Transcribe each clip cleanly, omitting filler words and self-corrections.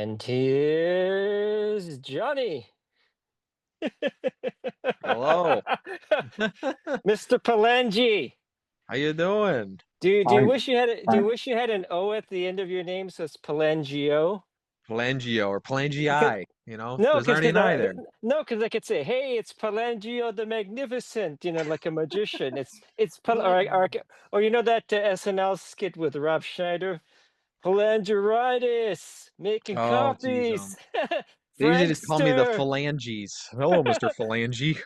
And here's Johnny. Hello. Mr. Palangi. How you doing? Do you Hi, wish you had do you hi. wish you had an O at the end of your name so it's Palangio? Palangio or Because Palangii, no, there's already an I there. no, because I could say, hey, it's Palangio the Magnificent, like a magician. It's Pal or you know that SNL skit with Rob Schneider, Palangiritis, making Oh, geez. copies, They usually just call me the Frankster. Phalanges. Hello, Mr. Phalange.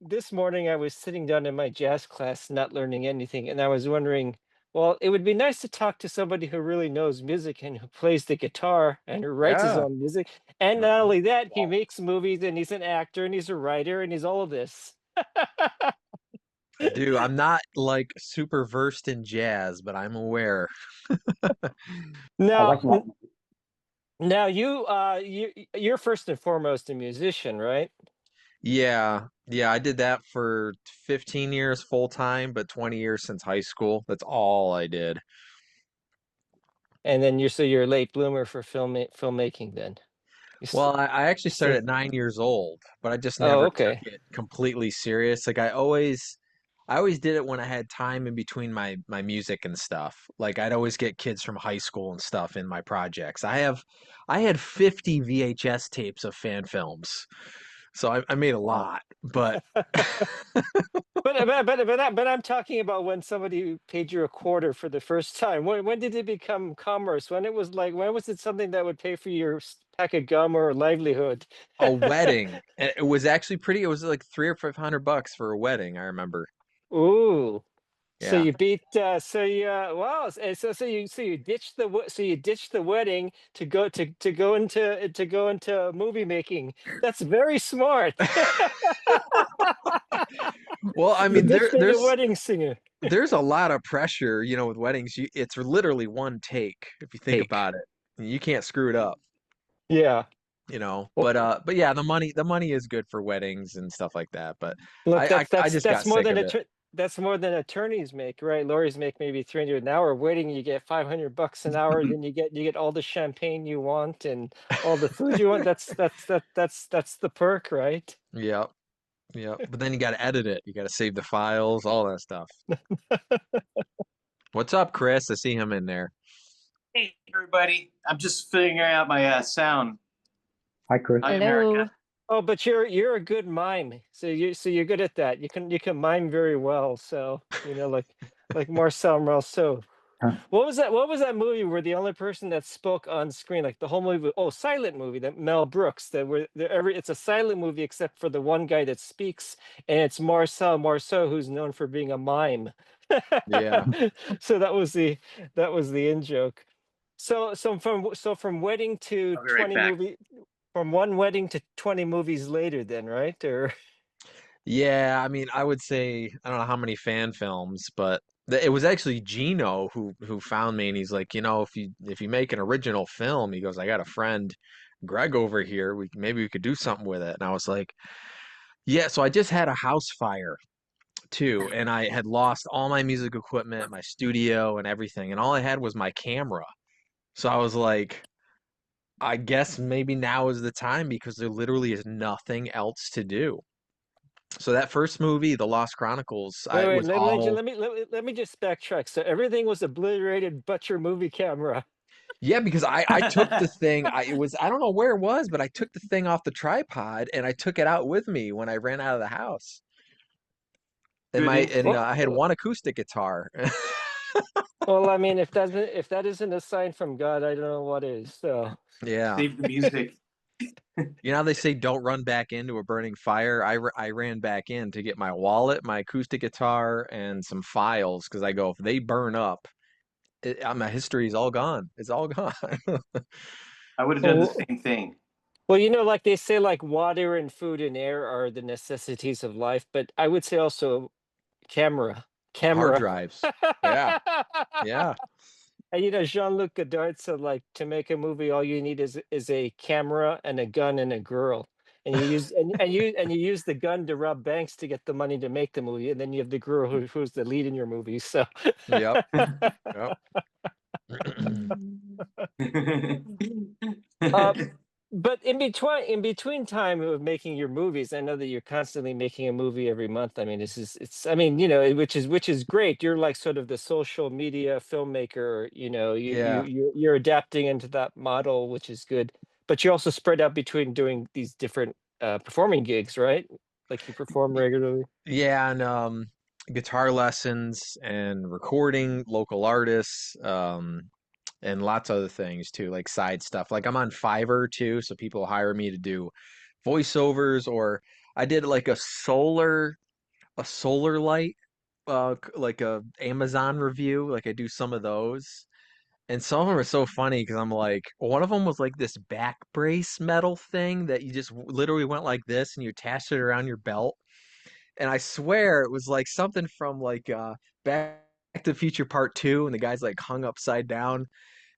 This morning I was sitting down in my jazz class, not learning anything, and I was wondering, well, it would be nice to talk to somebody who really knows music and who plays the guitar and who writes his Yeah. own music. And not Mhm. only that, he makes movies and he's an actor and he's a writer and he's all of this. I do. I'm not like super versed in jazz, but I'm aware. I Now, like that. now you're first and foremost a musician, right? Yeah. Yeah, I did that for 15 years full time, but 20 years since high school. That's all I did. And then you're a late bloomer for filmmaking then. You s- Well, I actually started so, at 9 years old, but I just oh, never took okay. it completely serious. Like I always did it when I had time in between my music and stuff. Like I'd always get kids from high school and stuff in my projects. I had 50 VHS tapes of fan films, so I made a Wow. lot. But But I'm talking about when somebody paid you a quarter for the first time. When did it become commerce? When was it something that would pay for your pack of gum or livelihood? a wedding, it was actually pretty. It was like 300 or 500 bucks for a wedding. I remember. Ooh. So Yeah. you beat so you wow so you ditched the wedding to go into movie making. That's very smart. Well, I You mean, ditched being a wedding singer. there's a lot of pressure, with weddings. It's literally one take if you think Take. about it. You can't screw it up, Yeah. Well, But yeah, the money is good for weddings and stuff like that. But look, I just got sick of it. that's more than attorneys make, right? Lawyers make maybe 300 an hour. Waiting, you get 500 bucks an hour. Then you get all the champagne you want and all the food you want. That's the perk, right? Yep, yep. But then you got to edit it. You got to save the files, all that stuff. What's up, Chris? I see him in there. Hey, everybody. I'm just figuring out my sound. Hi, Chris. Hi, Hello. America. Oh, but you're a good mime. So you're good at that. You can mime very well. So like Marcel Marceau. Huh. What was that movie where the only person that spoke on screen, like the whole movie? Oh, silent movie that Mel Brooks. That where it's a silent movie except for the one guy that speaks, and it's Marcel Marceau, who's known for being a mime. Yeah. So that was the in joke. So from wedding to I'll be right 20 back. movie from one wedding to 20 movies later, then, right? Or Yeah, I mean, I would say I don't know how many fan films, but it was actually Gino who found me, and he's like, if you make an original film, he goes, I got a friend, Greg over here. Maybe we could do something with it. And I was like, yeah. So I just had a house fire too, and I had lost all my music equipment, my studio, and everything, and all I had was my camera. So I was like, I guess maybe now is the time because there literally is nothing else to do. So that first movie, The Lost Chronicles, wait, it wait, was all let me just backtrack. So everything was obliterated but your movie camera. yeah, because I took the thing, I don't know where it was, but I took the thing off the tripod and I took it out with me when I ran out of the house. And Good my and instinct. Well, I had one acoustic guitar. well, I mean, if that isn't a sign from God, I don't know what is. So Yeah. Save the music. You know how they say don't run back into a burning fire? I ran back in to get my wallet, my acoustic guitar, and some files because I go, if they burn up, my history is all gone. It's all gone. I would have done the well, same thing. well, like they say, like water and food and air are the necessities of life, but I would say also camera, Hard camera. drives. Yeah. Yeah. And Jean-Luc Godard said, like, to make a movie, all you need is a camera and a gun and a girl. and you use the gun to rob banks to get the money to make the movie, and then you have the girl who's the lead in your movie. So, Yep. Yep. uh, but in between time of making your movies, I know that you're constantly making a movie every month. I mean, it's I mean, which is great. You're like sort of the social media filmmaker. Yeah. You're adapting into that model, which is good. But you're also spread out between doing these different performing gigs, right? Like you perform regularly. Yeah, and guitar lessons and recording local artists, and lots of other things too, like side stuff. Like I'm on Fiverr too, so people hire me to do voiceovers, or I did like a solar light, like a Amazon review. Like I do some of those. And some of them are so funny because I'm like, one of them was like this back brace metal thing that you just literally went like this and you attached it around your belt. And I swear it was like something from like Back to the Future Part 2, and the guy's like hung upside down,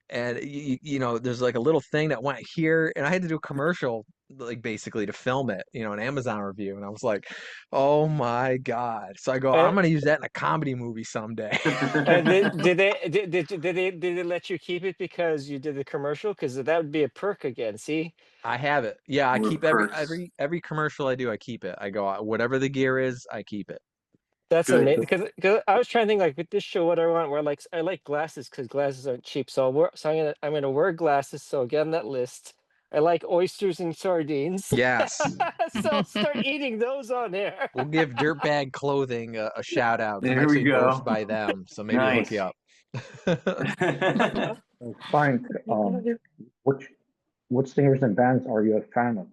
and there's like a little thing that went here, and I had to do a commercial like basically to film it, an Amazon review, and I was like, oh my God. So I go, I'm And gonna use that in a comedy movie someday. and did they let you keep it because you did the commercial? Because that would be a perk again. See? I have it. Yeah, I More keep every perks. every every commercial I do, I keep it. I go, whatever the gear is, I keep it. That's Good. amazing because I was trying to think like with this show, what I want. Where like I like glasses because glasses aren't cheap. So I'm gonna wear glasses. So get on that list. I like oysters and sardines. Yes. So I'll start eating those on air. We'll give Dirtbag Clothing a shout out because I'm There we actually endorsed go. by them, so maybe we'll hook you Nice. up. Frank, which what singers and bands are you a fan of?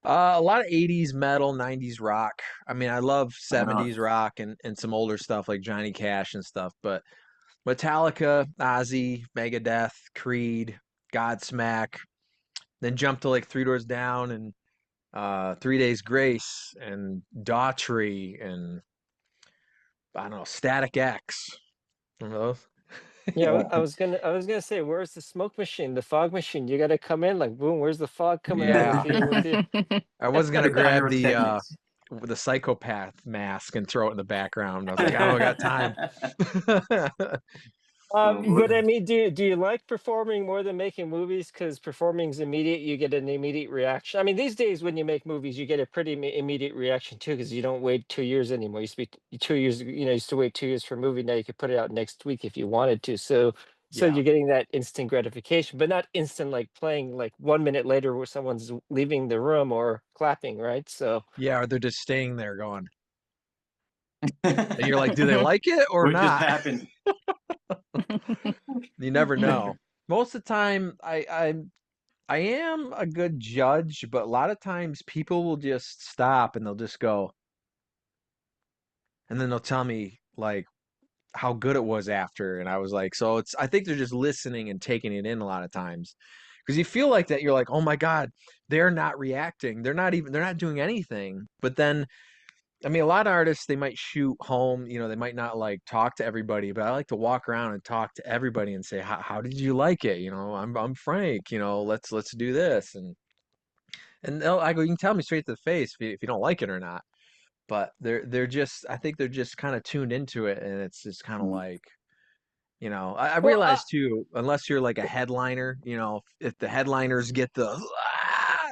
A lot of 80s metal, 90s rock. I mean, I love Wow. 70s rock and some older stuff like Johnny Cash and stuff, but Metallica, Ozzy, Megadeth, Creed, Godsmack, then jump to like Three Doors Down and 3 Days Grace and Daughtry and I don't know, Static X. Remember those? Yeah, Oh, I was gonna say, where's the smoke machine, the fog machine? You got to come in like boom. Where's the fog coming out Yeah. with you? I was gonna The grab the pyrotechnics. the psychopath mask and throw it in the background. I was like, I don't got time. But I mean, do you like performing more than making movies? Because performing's immediate, you get an immediate reaction. I mean, these days when you make movies, you get a pretty immediate reaction too, because you don't wait 2 years anymore. You speak 2 years, you used to wait 2 years for a movie. Now you could put it out next week if you wanted to. So Yeah. you're getting that instant gratification, but not instant like playing like 1 minute later where someone's leaving the room or clapping, right? So Yeah, or they're just staying there going. And you're like, do they like it or What just not? happened? You never know. Most of the time I am a good judge, but a lot of times people will just stop and they'll just go, and then they'll tell me like how good it was after. And I was like, so I think they're just listening and taking it in a lot of times. Because you feel like that, you're like, oh my God, they're not reacting. They're not doing anything. But then, I mean, a lot of artists, they might shoot home, they might not like talk to everybody, but I like to walk around and talk to everybody and say, how did you like it? I'm Frank, let's do this. And I go, you can tell me straight to the face if you don't like it or not. But they're just, I think they're just kind of tuned into it, and it's just kind of like, I well, realize too, unless you're like a headliner, if the headliners get the,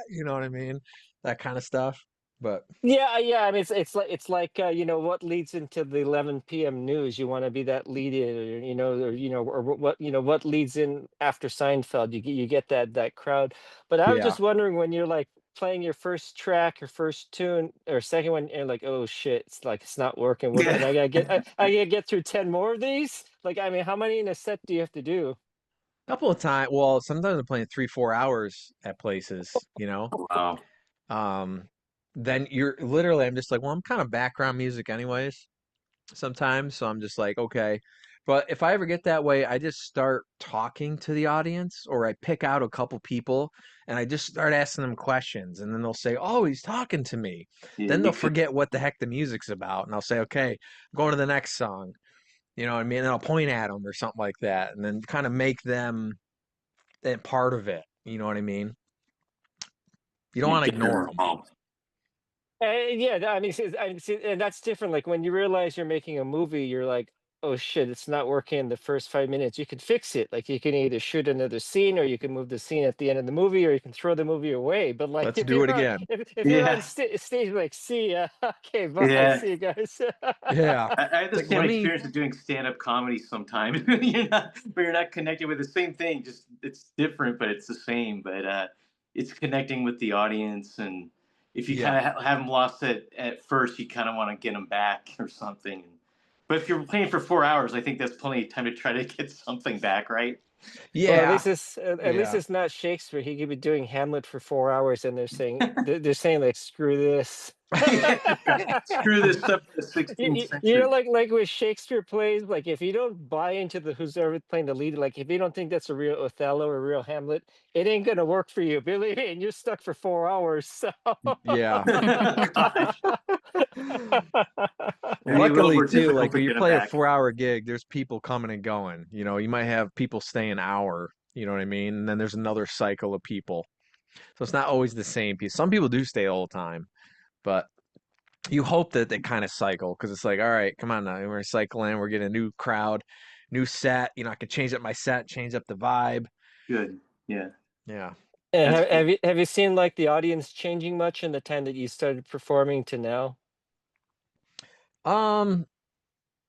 you know what I mean, that kind of stuff. But yeah. I mean, it's like what leads into the 11 p.m. news. You want to be that lead in, or what leads in after Seinfeld. You get that crowd. But I was yeah, just wondering when you're like playing your first track, your first tune, or second one, and like, oh shit, it's not working. And Yeah. I gotta get through 10 more of these. Like, I mean, how many in a set do you have to do? a couple of times. Well, sometimes I'm playing 3-4 hours at places, Wow. um, then you're literally, I'm just like, well, I'm kind of background music anyways sometimes. So I'm just like, okay. But if I ever get that way, I just start talking to the audience, or I pick out a couple people and I just start asking them questions. And then they'll say, oh, he's talking to me. Yeah, Then you they'll could. forget what the heck the music's about. And I'll say, okay, I'm going to the next song. You know what I mean? And I'll point at them or something like that. And then kind of make them part of it. You know what I mean? You don't want to Get ignore them. involved. Yeah, I mean, and that's different. Like when you realize you're making a movie, you're like, oh shit, it's not working in the first 5 minutes. You can fix it. Like you can either shoot another scene, or you can move the scene at the end of the movie, or you can throw the movie away. But like Let's do it again. if you're on Yeah. Stage, like, see ya, okay, bye, Yeah. see you guys. Yeah. I had the It's like, same let me. experience of doing stand-up comedy sometimes. But you're not connected with the same thing. Just it's different, but it's the same. But it's connecting with the audience, and if you kind Yeah. of have them lost at first, you kind of want to get them back or something. But if you're playing for 4 hours, I think that's plenty of time to try to get something back, right? Well, Yeah. at least Yeah. it's not Shakespeare. He could be doing Hamlet for 4 hours, and they're saying like, screw this. Screw this stuff in the 16th You know, century. like with Shakespeare plays, like if you don't buy into the who's ever playing the lead, like if you don't think that's a real Othello or a real Hamlet, it ain't gonna work for you, believe me. And you're stuck for 4 hours. So Yeah. Gosh. Hey, well, Luckily we're too, difficult like to when you get them play a back. 4 hour gig, there's people coming and going. You know, you might have people stay an hour, you know what I mean? And then there's another cycle of people. So it's not always the same piece. Some people do stay all the time, but you hope that they kind of cycle because it's like, all right, come on now, we're cycling, we're getting a new crowd, new set. You know, I can change up my set, change up the vibe. Good. Yeah. Yeah. And That's good. have you seen like the audience changing much in the time that you started performing to now? Um,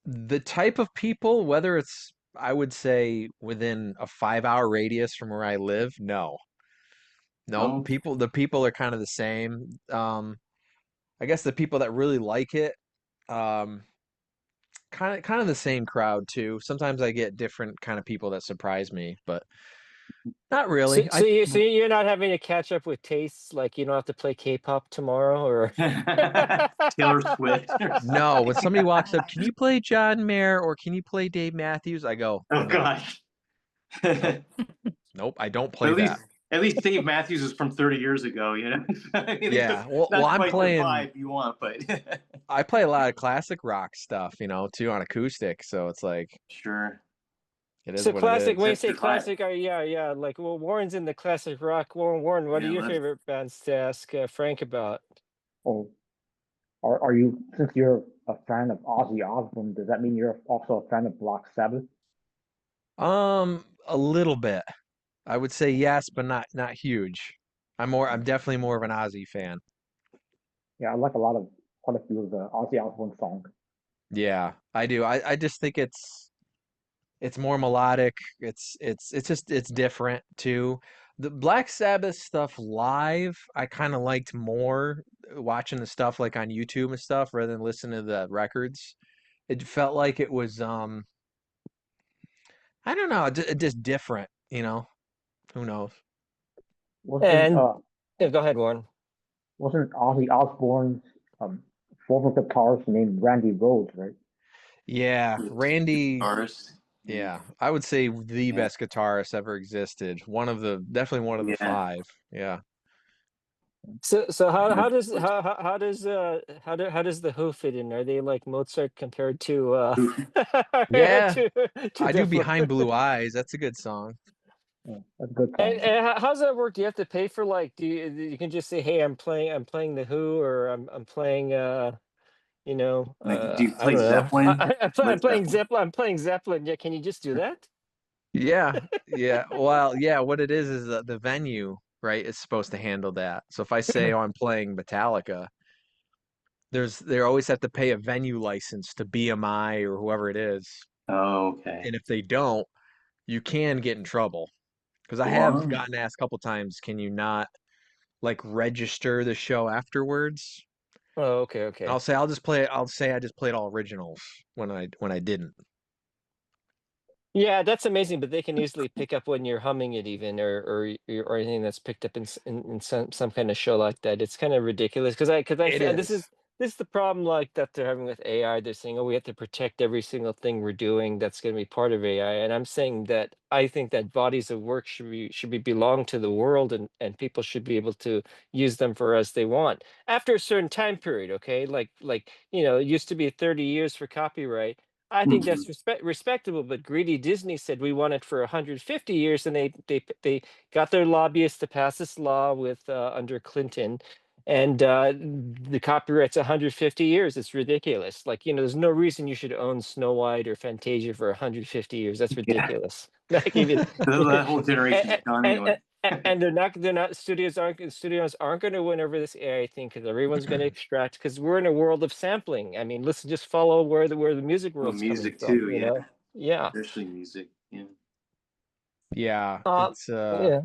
the type of people, whether it's, I would say within a 5 hour radius from where I live, no. Nope. Oh, The people are kind of the same. I guess the people that really like it, um, kind of the same crowd too. Sometimes I get different kind of people that surprise me, but not So really. so you're not having to catch up with tastes, like you don't have to play K-pop tomorrow, or Taylor Swift or No, when something. somebody walks up, can you play John Mayer or can you play Dave Matthews? I go, Oh no, gosh. nope, at nope, I don't play least that. at least Dave Matthews is from 30 years ago, I mean, it's Yeah, just well, not I'm quite the playing. vibe you want, but I play a lot of classic rock stuff, too, on acoustic. So it's like sure. it is so what it classic. When you is. That's say your vibe. classic, yeah. Like, well, Warren's in the classic rock. Warren, what are Yeah, your let's favorite bands to ask Frank about? Or are you, since you're a fan of Ozzy Osbourne, does that mean you're also a fan of Black Sabbath? A little bit. I would say yes, but not huge. I'm definitely more of an Ozzy fan. Yeah, I like quite a few of the Ozzy Osbourne songs. Yeah, I do. I just think it's more melodic. It's different too. The Black Sabbath stuff live, I kind of liked more watching the stuff like on YouTube and stuff rather than listening to the records. It felt like it was I don't know, just different, you know. Who knows? Wasn't And uh yeah, go ahead, Warren. wasn't Ozzy Osbourne's um former guitarist named Randy Rhoads, right? Yeah, Randy, Artist. yeah, I would say the Yeah. best guitarist ever existed. Definitely one of the Yeah. five. Yeah. So how does the Who fit in? Are they like Mozart compared to Yeah, to I do Def Behind Leppard? Blue Eyes. That's a good song. Yeah, that's a good And, song. and how does that work? Do you have to pay for, like, you can just say, hey, I'm playing the Who, or I'm playing Like, do you I play don't know. Zeppelin? I'm Led playing Zeppelin. Zeppelin. I'm playing Zeppelin. Yeah, can you just do that? Yeah, yeah. Well, yeah, what it is the venue, right, is supposed to handle that. So if I say, oh, I'm playing Metallica, they always have to pay a venue license to BMI or whoever it is. Oh, okay. And if they don't, you can get in trouble. Because I have Wow. gotten asked a couple times, can you not like register the show afterwards? Oh, okay, And okay. I'll say I just played all originals when I didn't. Yeah, that's amazing. But they can easily pick up when you're humming it, even, or anything that's picked up in some kind of show like that. It's kind of ridiculous It and is. this is the problem, like, that they're having with AI. They're saying, oh, we have to protect every single thing we're doing that's going to be part of AI. And I'm saying that I think that bodies of work should be belong to the world, and people should be able to use them for as they want after a certain time period. Okay, like it used to be 30 years for copyright. I think that's respectable, but greedy Disney said we want it for 150 years, and they got their lobbyists to pass this law with under Clinton, and the copyright's 150 years. It's ridiculous. Like, there's no reason you should own Snow White or Fantasia for 150 years. That's Yeah. ridiculous. Like even That whole generation's and, gone and, anyway. and they're not studios aren't going to win over this AI thing because everyone's going to extract, because we're in a world of sampling. I mean, listen, just follow where the music Well, world's coming music from, too, yeah. Yeah. Especially music, yeah. Yeah, it's Yeah.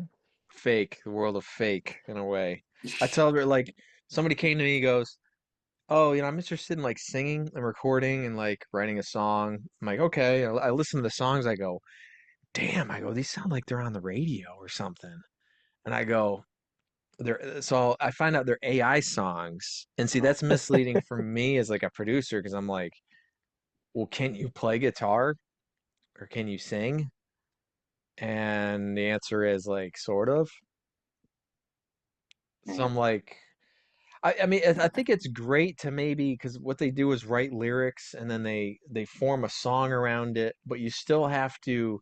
fake, the world of fake in a way. I tell her, like, somebody came to me, goes, "Oh, I'm interested in like singing and recording and like writing a song." I'm like, "Okay." I listen to the songs, I go, "Damn," I go, "these sound like they're on the radio or something." And I go, so I find out they're AI songs. And see, that's misleading for me as like a producer, because I'm like, "Well, can you play guitar or can you sing?" And the answer is like sort of. So I'm like, I mean, I think it's great to maybe, because what they do is write lyrics and then they form a song around it, but you still have to,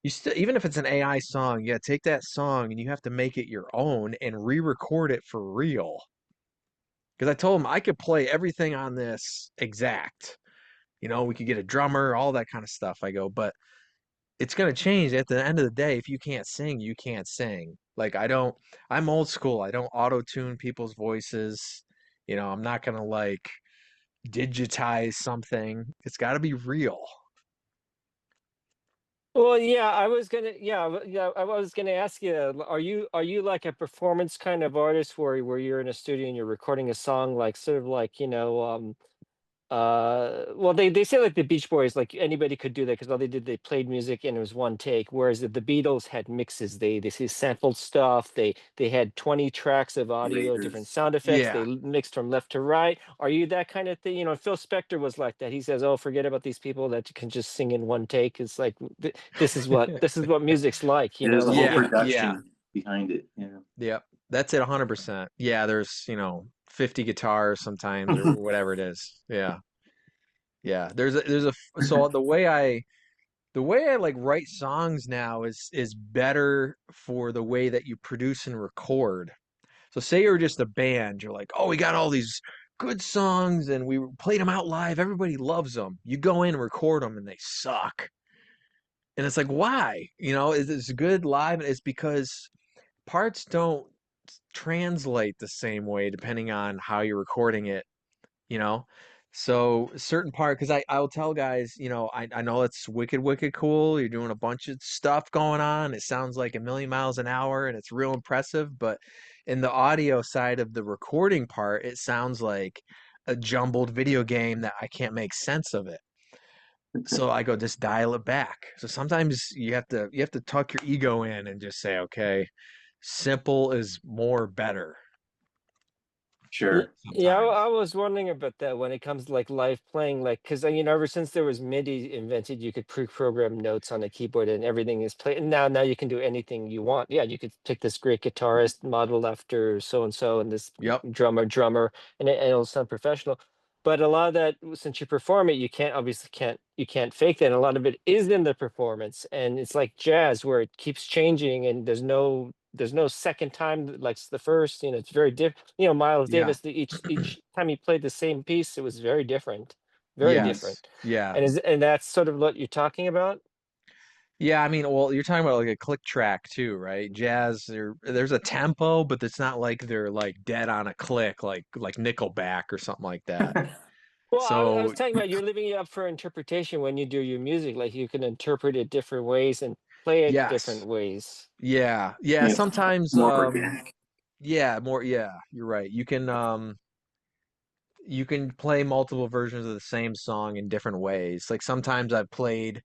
even if it's an AI song, yeah, take that song and you have to make it your own and re-record it for real. Because I told him I could play everything on this exact. We could get a drummer, all that kind of stuff. I go, but it's going to change at the end of the day. If you can't sing, you can't sing. Like, I'm old school. I don't auto tune people's voices. I'm not going to like digitize something. It's got to be real. Well, yeah, I was gonna ask you, are you like a performance kind of artist where you're in a studio and you're recording a song, like sort of like, well, they say like the Beach Boys, like anybody could do that because all they did, they played music and it was one take. Whereas the Beatles had mixes. They sampled stuff. They had 20 tracks of audio, different Layers. sound effects. They Yeah. mixed from left to right. Are you that kind of thing? Phil Spector was like that. He says, "Oh, forget about these people that can just sing in one take." It's like this is what music's like. There's a whole Like Yeah. Yeah. production behind it, yeah. Yep. That's it 100%. Yeah, there's, 50 guitars sometimes or whatever it is. Yeah. Yeah. So the way I like write songs now is better for the way that you produce and record. So say you're just a band, you're like, "Oh, we got all these good songs and we played them out live. Everybody loves them." You go in and record them and they suck. And it's like, why? It's good live, and it's because parts don't translate the same way depending on how you're recording it, you know? So certain part, because I'll tell guys, I know it's wicked, wicked cool. You're doing a bunch of stuff going on. It sounds like a million miles an hour and it's real impressive. But in the audio side of the recording part, it sounds like a jumbled video game that I can't make sense of it. So I go, just dial it back. So sometimes you have to tuck your ego in and just say, okay, simple is more better Yeah, I sometimes. was wondering about that when it comes to like live playing, like because ever since there was MIDI invented, you could pre-program notes on the keyboard and everything is played. And now you can do anything you want. Yeah, you could pick this great guitarist modeled after so and so, and this Yep. drummer, and it'll sound professional. But a lot of that, since you perform it, you can't fake that. And a lot of it is in the performance, and it's like jazz where it keeps changing, and there's no second time like the first. It's very different. Miles Yeah. Davis, each time he played the same piece, it was very different, very Yes. different. Yeah. And that's sort of what you're talking about. Yeah, I mean, well, you're talking about like a click track too, right? Jazz, there's a tempo, but it's not like they're like dead on a click, like Nickelback or something like that. Well, I was So talking about you're leaving it up for interpretation when you do your music. Like you can interpret it different ways and play it different yes, ways. yeah, yeah. Yeah, it's Sometimes, more organic. yeah, more, yeah. You're right. You can play multiple versions of the same song in different ways. Like sometimes I've played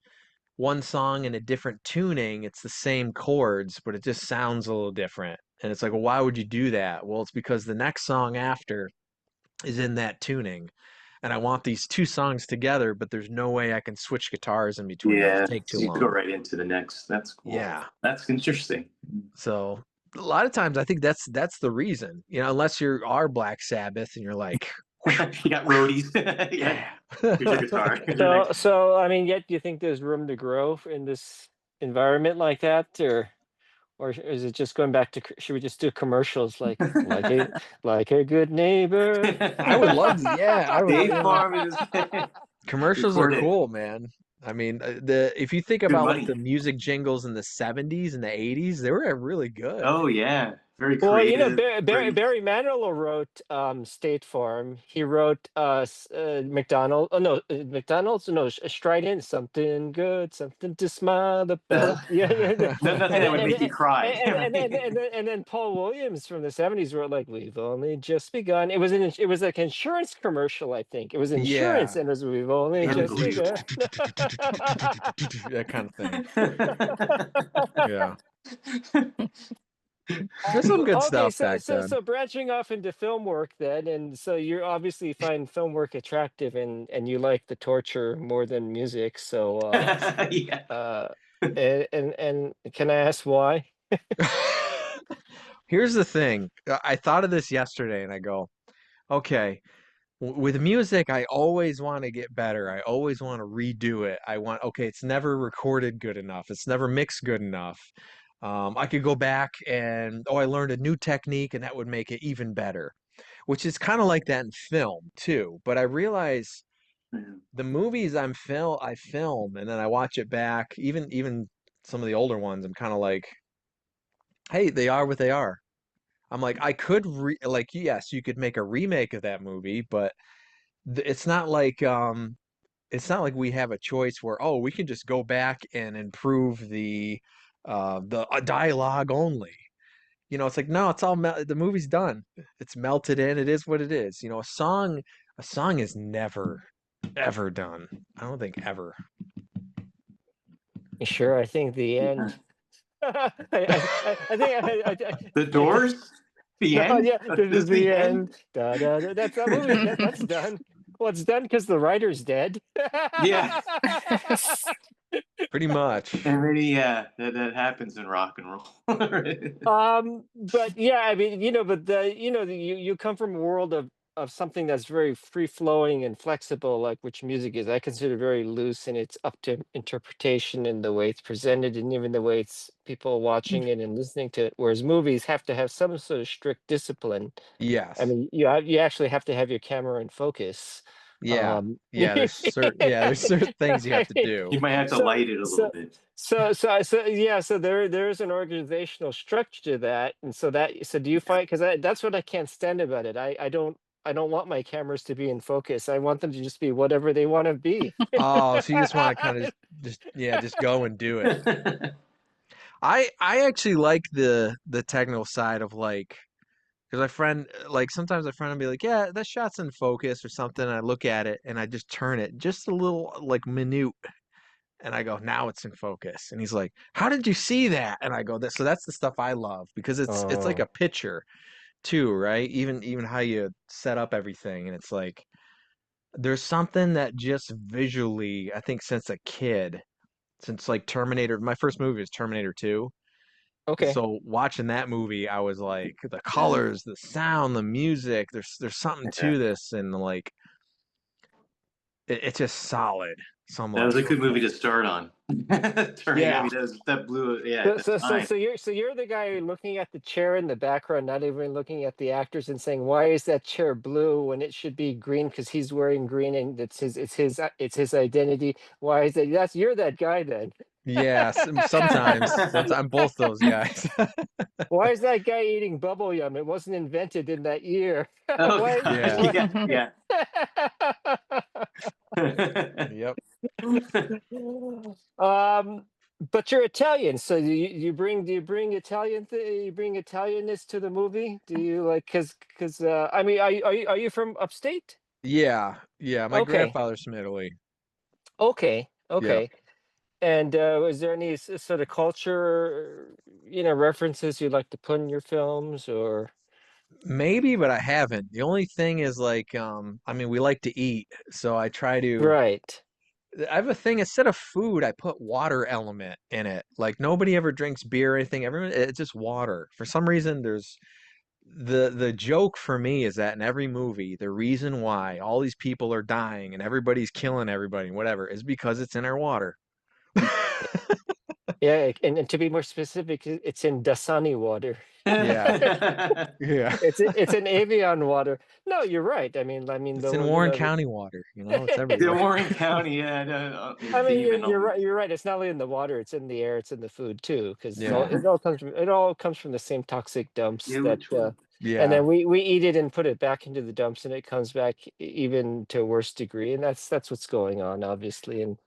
one song in a different tuning. It's the same chords, but it just sounds a little different. And it's like, well, why would you do that? Well, it's because the next song after is in that tuning. And I want these two songs together, but there's no way I can switch guitars in between. It'll Yeah, take too so you go long. right into the next. That's cool. Yeah. That's interesting. So a lot of times I think that's the reason. Unless you are Black Sabbath and you're like, You got roadies. Yeah. Here's your guitar. Here's your So, next. so I mean, yet do you think there's room to grow in this environment like that, or is it just going back to? Should we just do commercials like a good neighbor? I would love to. Yeah, I would. Dave Farm is Commercials are record it. cool, man. I mean, the if you think Good about like money. the music jingles in the 70s and the 80s, they were really good. Oh yeah, very Well, you know, creative. Very. Barry Manilow wrote State Farm. He wrote McDonald. Oh no, McDonald's. No, Strident. Something good, something to smile about. Yeah, Nothing that would make you cry. and then Paul Williams from the '70s wrote like "We've only just begun." It was like insurance commercial, I think. It was insurance, Yeah. and it was "We've only just begun." That kind of thing. Yeah. There's some good Okay, stuff back then. so branching off into film work then, and so you obviously find film work attractive, and you like the torture more than music. So, Yeah. and can I ask why? Here's the thing. I thought of this yesterday and I go, okay, with music, I always want to get better. I always want to redo it. Okay, it's never recorded good enough. It's never mixed good enough. I could go back and, I learned a new technique and that would make it even better, which is kind of like that in film too. But I realize the movies I film and then I watch it back, even some of the older ones, I'm kind of like, hey, they are what they are. I'm like, I could like, yes, you could make a remake of that movie, but it's not like we have a choice where, oh, we can just go back and improve the dialogue only. It's like, no, it's all the movie's done. It's melted in. It is what it is. A song is never ever done. I don't think ever. Sure, I think the end. I think The Doors. The no, end. yeah, this is This the the end. end. That's that movie. That's done. Well, it's done because the writer's dead. Yeah. Pretty much. And really, yeah, that happens in rock and roll. But yeah, I mean, but you come from a world of something that's very free flowing and flexible, like which music is. I consider very loose, and it's up to interpretation and the way it's presented, and even the way it's people watching it and listening to it. Whereas movies have to have some sort of strict discipline. I Yes. mean, you actually have to have your camera in focus. Yeah. Yeah. There's certain things you have to do. You might have to light it a little bit. So there's an organizational structure to that, and so do you find, because that's what I can't stand about it. I don't want my cameras to be in focus. I want them to just be whatever they want to be. Oh, so you just want to kind of just go and do it. I actually like the technical side of like, because my friend, like sometimes my friend will be like, yeah, that shot's in focus or something. And I look at it and I just turn it just a little like minute. And I go, now it's in focus. And he's like, how did you see that? And I go, so that's the stuff I love because it's like Oh, a picture too, right? Even how you set up everything. And it's like, there's something that just visually, I think since a kid, since like Terminator, my first movie was Terminator 2. okay. So watching that movie, I was like, the colors, the sound, the music, there's something to this, and like it's just solid. So I'm That was like, a good movie to start on. Turning, I yeah, mean, that blew it. Yeah, So, at the so, so, time. so you're the guy looking at the chair in the background, not even looking at the actors, and saying, "Why is that chair blue when it should be green? Because he's wearing green, and it's his identity. Why is it? You're that guy then. yeah. Sometimes I'm both those guys. Why is that guy eating bubble yum? It wasn't invented in that year. Oh Why? gosh, Yeah, Why? yeah, yeah. yep, um, but you're Italian, so do you bring you bring Italianness to the movie? Do you like because I mean, are you from upstate? yeah, yeah. My Okay, grandfather's from Italy. okay, Yep. okay. And is there any sort of culture, references you'd like to put in your films, or Maybe, but I haven't. The only thing is like, I mean, we like to eat, so I try to. right? I have a thing instead of food, I put water element in it. Like nobody ever drinks beer or anything. Everyone, it's just water. For some reason, there's the joke for me is that in every movie, the reason why all these people are dying and everybody's killing everybody, whatever, is because it's in our water. Yeah, and to be more specific, it's in Dasani water. Yeah, yeah. It's in Avion water. No, you're right. I mean, It's in you Warren know, County water. It's The everywhere. Warren County, yeah, I mean, even you're right. You're right. It's not only in the water; it's in the air. It's in the food too, because Yeah, it all comes from the same toxic dumps yeah, that, which one? and yeah. then we eat it and put it back into the dumps, and it comes back even to a worse degree, and that's what's going on, obviously. And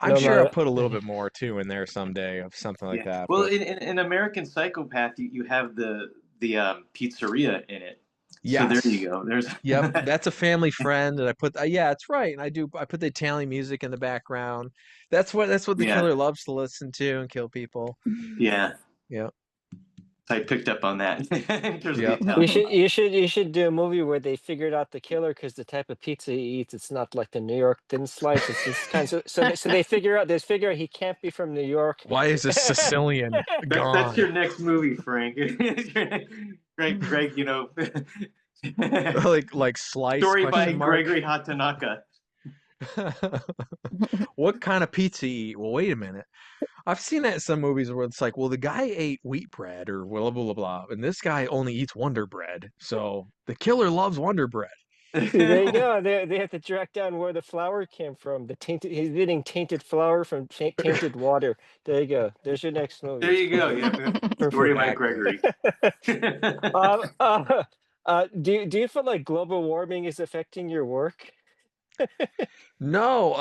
I'm no sure I'll matter, put a little bit more too in there someday of something like Yeah. that. Well, But in American Psychopath, you have the pizzeria in it. So there yes, you go. There's yep, that's a family friend, and I put yeah, it's right, and I put the Italian music in the background. That's what the yeah, killer loves to listen to and kill people. yeah. Yep, I picked up on that in terms of the yep. Italian. you should do a movie where they figured out the killer because the type of pizza he eats, it's not like the New York thin slice. It's this kind. So they figure out he can't be from New York. Why is a Sicilian That's gone? your next movie, Frank. Greg, Like slice story by question mark? Gregory Hatanaka. What kind of pizza you eat? Well, wait a minute. I've seen that in some movies where it's like, well, the guy ate wheat bread or blah blah blah blah, and this guy only eats Wonder Bread. So the killer loves Wonder Bread. See, there you go. They have to track down where the flour came from. The tainted. He's eating tainted flour from tainted water. There you go. There's your next movie. There It's you go. perfect. Yeah, story by Exactly. Gregory. Um, uh, do you feel like global warming is affecting your work? No,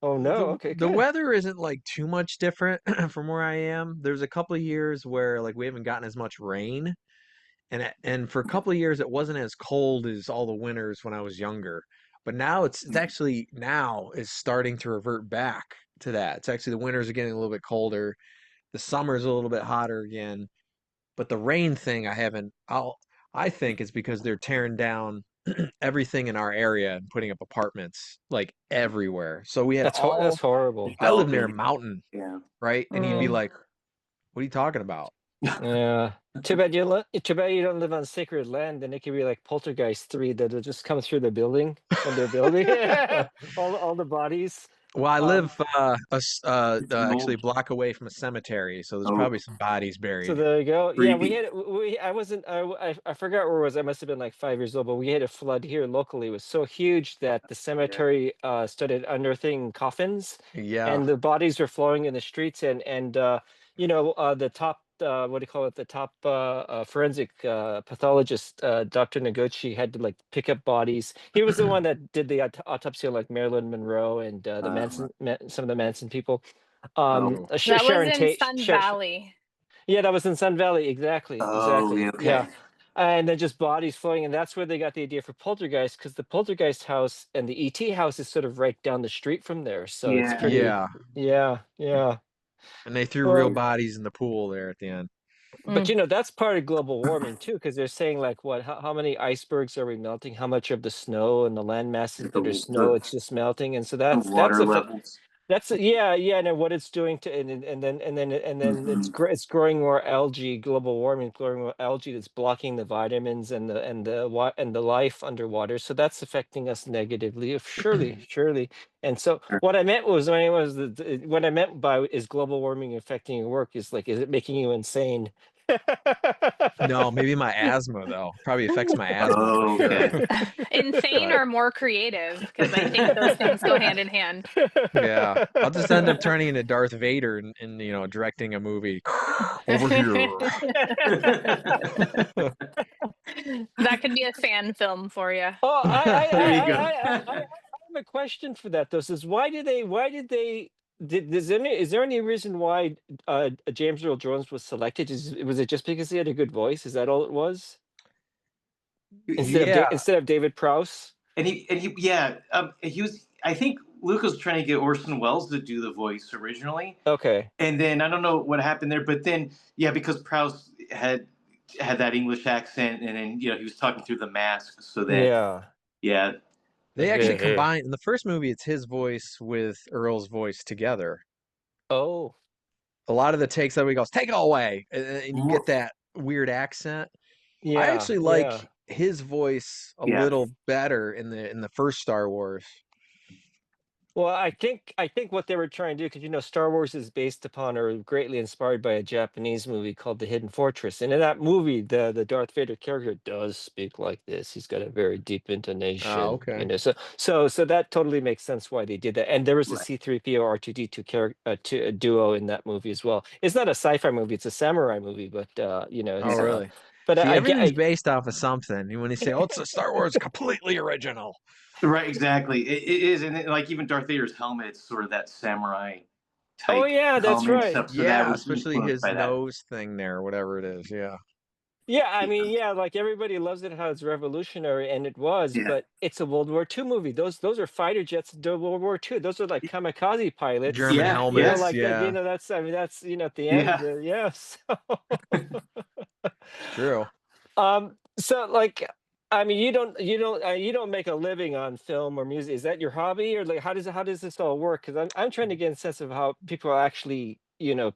Oh no. Okay, the good. weather isn't like too much different from where I am. There's a couple of years where like we haven't gotten as much rain, and for a couple of years it wasn't as cold as all the winters when I was younger. But now it's actually now is starting to revert back to that. It's actually the winters are getting a little bit colder, the summer's a little bit hotter again. But the rain thing I think it's because they're tearing down everything in our area and putting up apartments like everywhere. So we had That's all horrible. I live near a Developing. mountain, Yeah. right? And you'd be Mm. like, what are you talking about? Yeah. Too bad you don't live on sacred land. Then it could be like Poltergeist 3 that'll just come through the building when they're building all the bodies. Well, I Um, live actually a Mold. block away from a cemetery, so there's Oh, probably some bodies so buried. there you go. Yeah, we creepy. had we I wasn't I forgot where it was. I must have been like 5 years old, but we had a flood here locally. It was so huge that the Yeah. cemetery started unearthing coffins, Yeah. and the bodies were flowing in the streets. And the top what do you call it? The top forensic pathologist, Dr. Noguchi, had to like pick up bodies. He was the one that did the autopsy on like Marilyn Monroe and Uh, some of the Manson people. oh, That was Sharon in Tate. Sun Valley. Yeah, that was in Sun Valley. oh, Exactly. yeah, Yeah. okay. And then just bodies floating. And that's where they got the idea for Poltergeist, because the Poltergeist house and the ET house is sort of right down the street from there. So it's Yeah. pretty, Yeah. yeah, yeah. And they threw real Well, bodies in the pool there at the end. but Mm. that's part of global warming too, because they're saying like how many icebergs are we melting? How much of the snow and the land masses The, that are snow, it's just melting. And so that's water a levels. yeah, and then what it's doing to and then Hmm. it's growing more algae, global warming, growing more algae that's blocking the vitamins and the life underwater. So that's affecting us negatively, surely. And so what I meant was what I meant by is global warming affecting your work is like, is it making you insane? No, maybe my asthma though. Probably affects my asthma for Oh, sure. okay. Insane But or more creative, because I think those things go hand in hand. yeah, I'll just end up turning into Darth Vader and directing a movie over here. That could be a fan film for you. Oh, There you go. I have a question for that though. Says why did they is there any reason why James Earl Jones was selected? Was it just because he had a good voice? Is that all it was? Yeah, Instead of David Prowse? Yeah, he was. I think Luke was trying to get Orson Welles to do the voice originally, Okay. and then I don't know what happened there, but then yeah, because Prowse had that English accent, and then he was talking through the mask, so that Yeah. yeah, they actually Hey, hey. combine in the first movie. It's his voice with Earl's voice together. Oh. A lot of the takes that he goes, "Take it away," and you get more that weird accent. I Yeah, actually like yeah. his voice a Yeah. little better in the first Star Wars. Well, I think what they were trying to do, because Star Wars is based upon or greatly inspired by a Japanese movie called The Hidden Fortress, and in that movie, the Darth Vader character does speak like this. He's got a very deep Oh, intonation, okay. So that totally makes sense why they did that. And there was a Right. C-3PO R2D2 character, a duo in that movie as well. It's not a sci-fi movie; it's a samurai movie, but Oh, it's Yeah. really? but See, I get everything's based off of something. And when they say, "Oh, it's a Star Wars completely original," Right. Exactly. It is, and like even Darth Vader's helmet's sort of that samurai Oh type yeah, that's helmet right. stuff. So that yeah, was especially influenced his by that. nose thing there, whatever it is. Yeah, Yeah, I Yeah. mean, yeah, like everybody loves it how it's revolutionary, and it was, Yeah. but it's a World War II movie. Those are fighter jets during World War II. Those are like kamikaze pilots. German Yeah. Yeah. helmets. Like that, Yeah, that's I mean that's at the end, Yeah. yes. it's true. So like I mean you don't make a living on film or music. Is that your hobby, or like how does this all work? Because I'm trying to get a sense of how people are actually,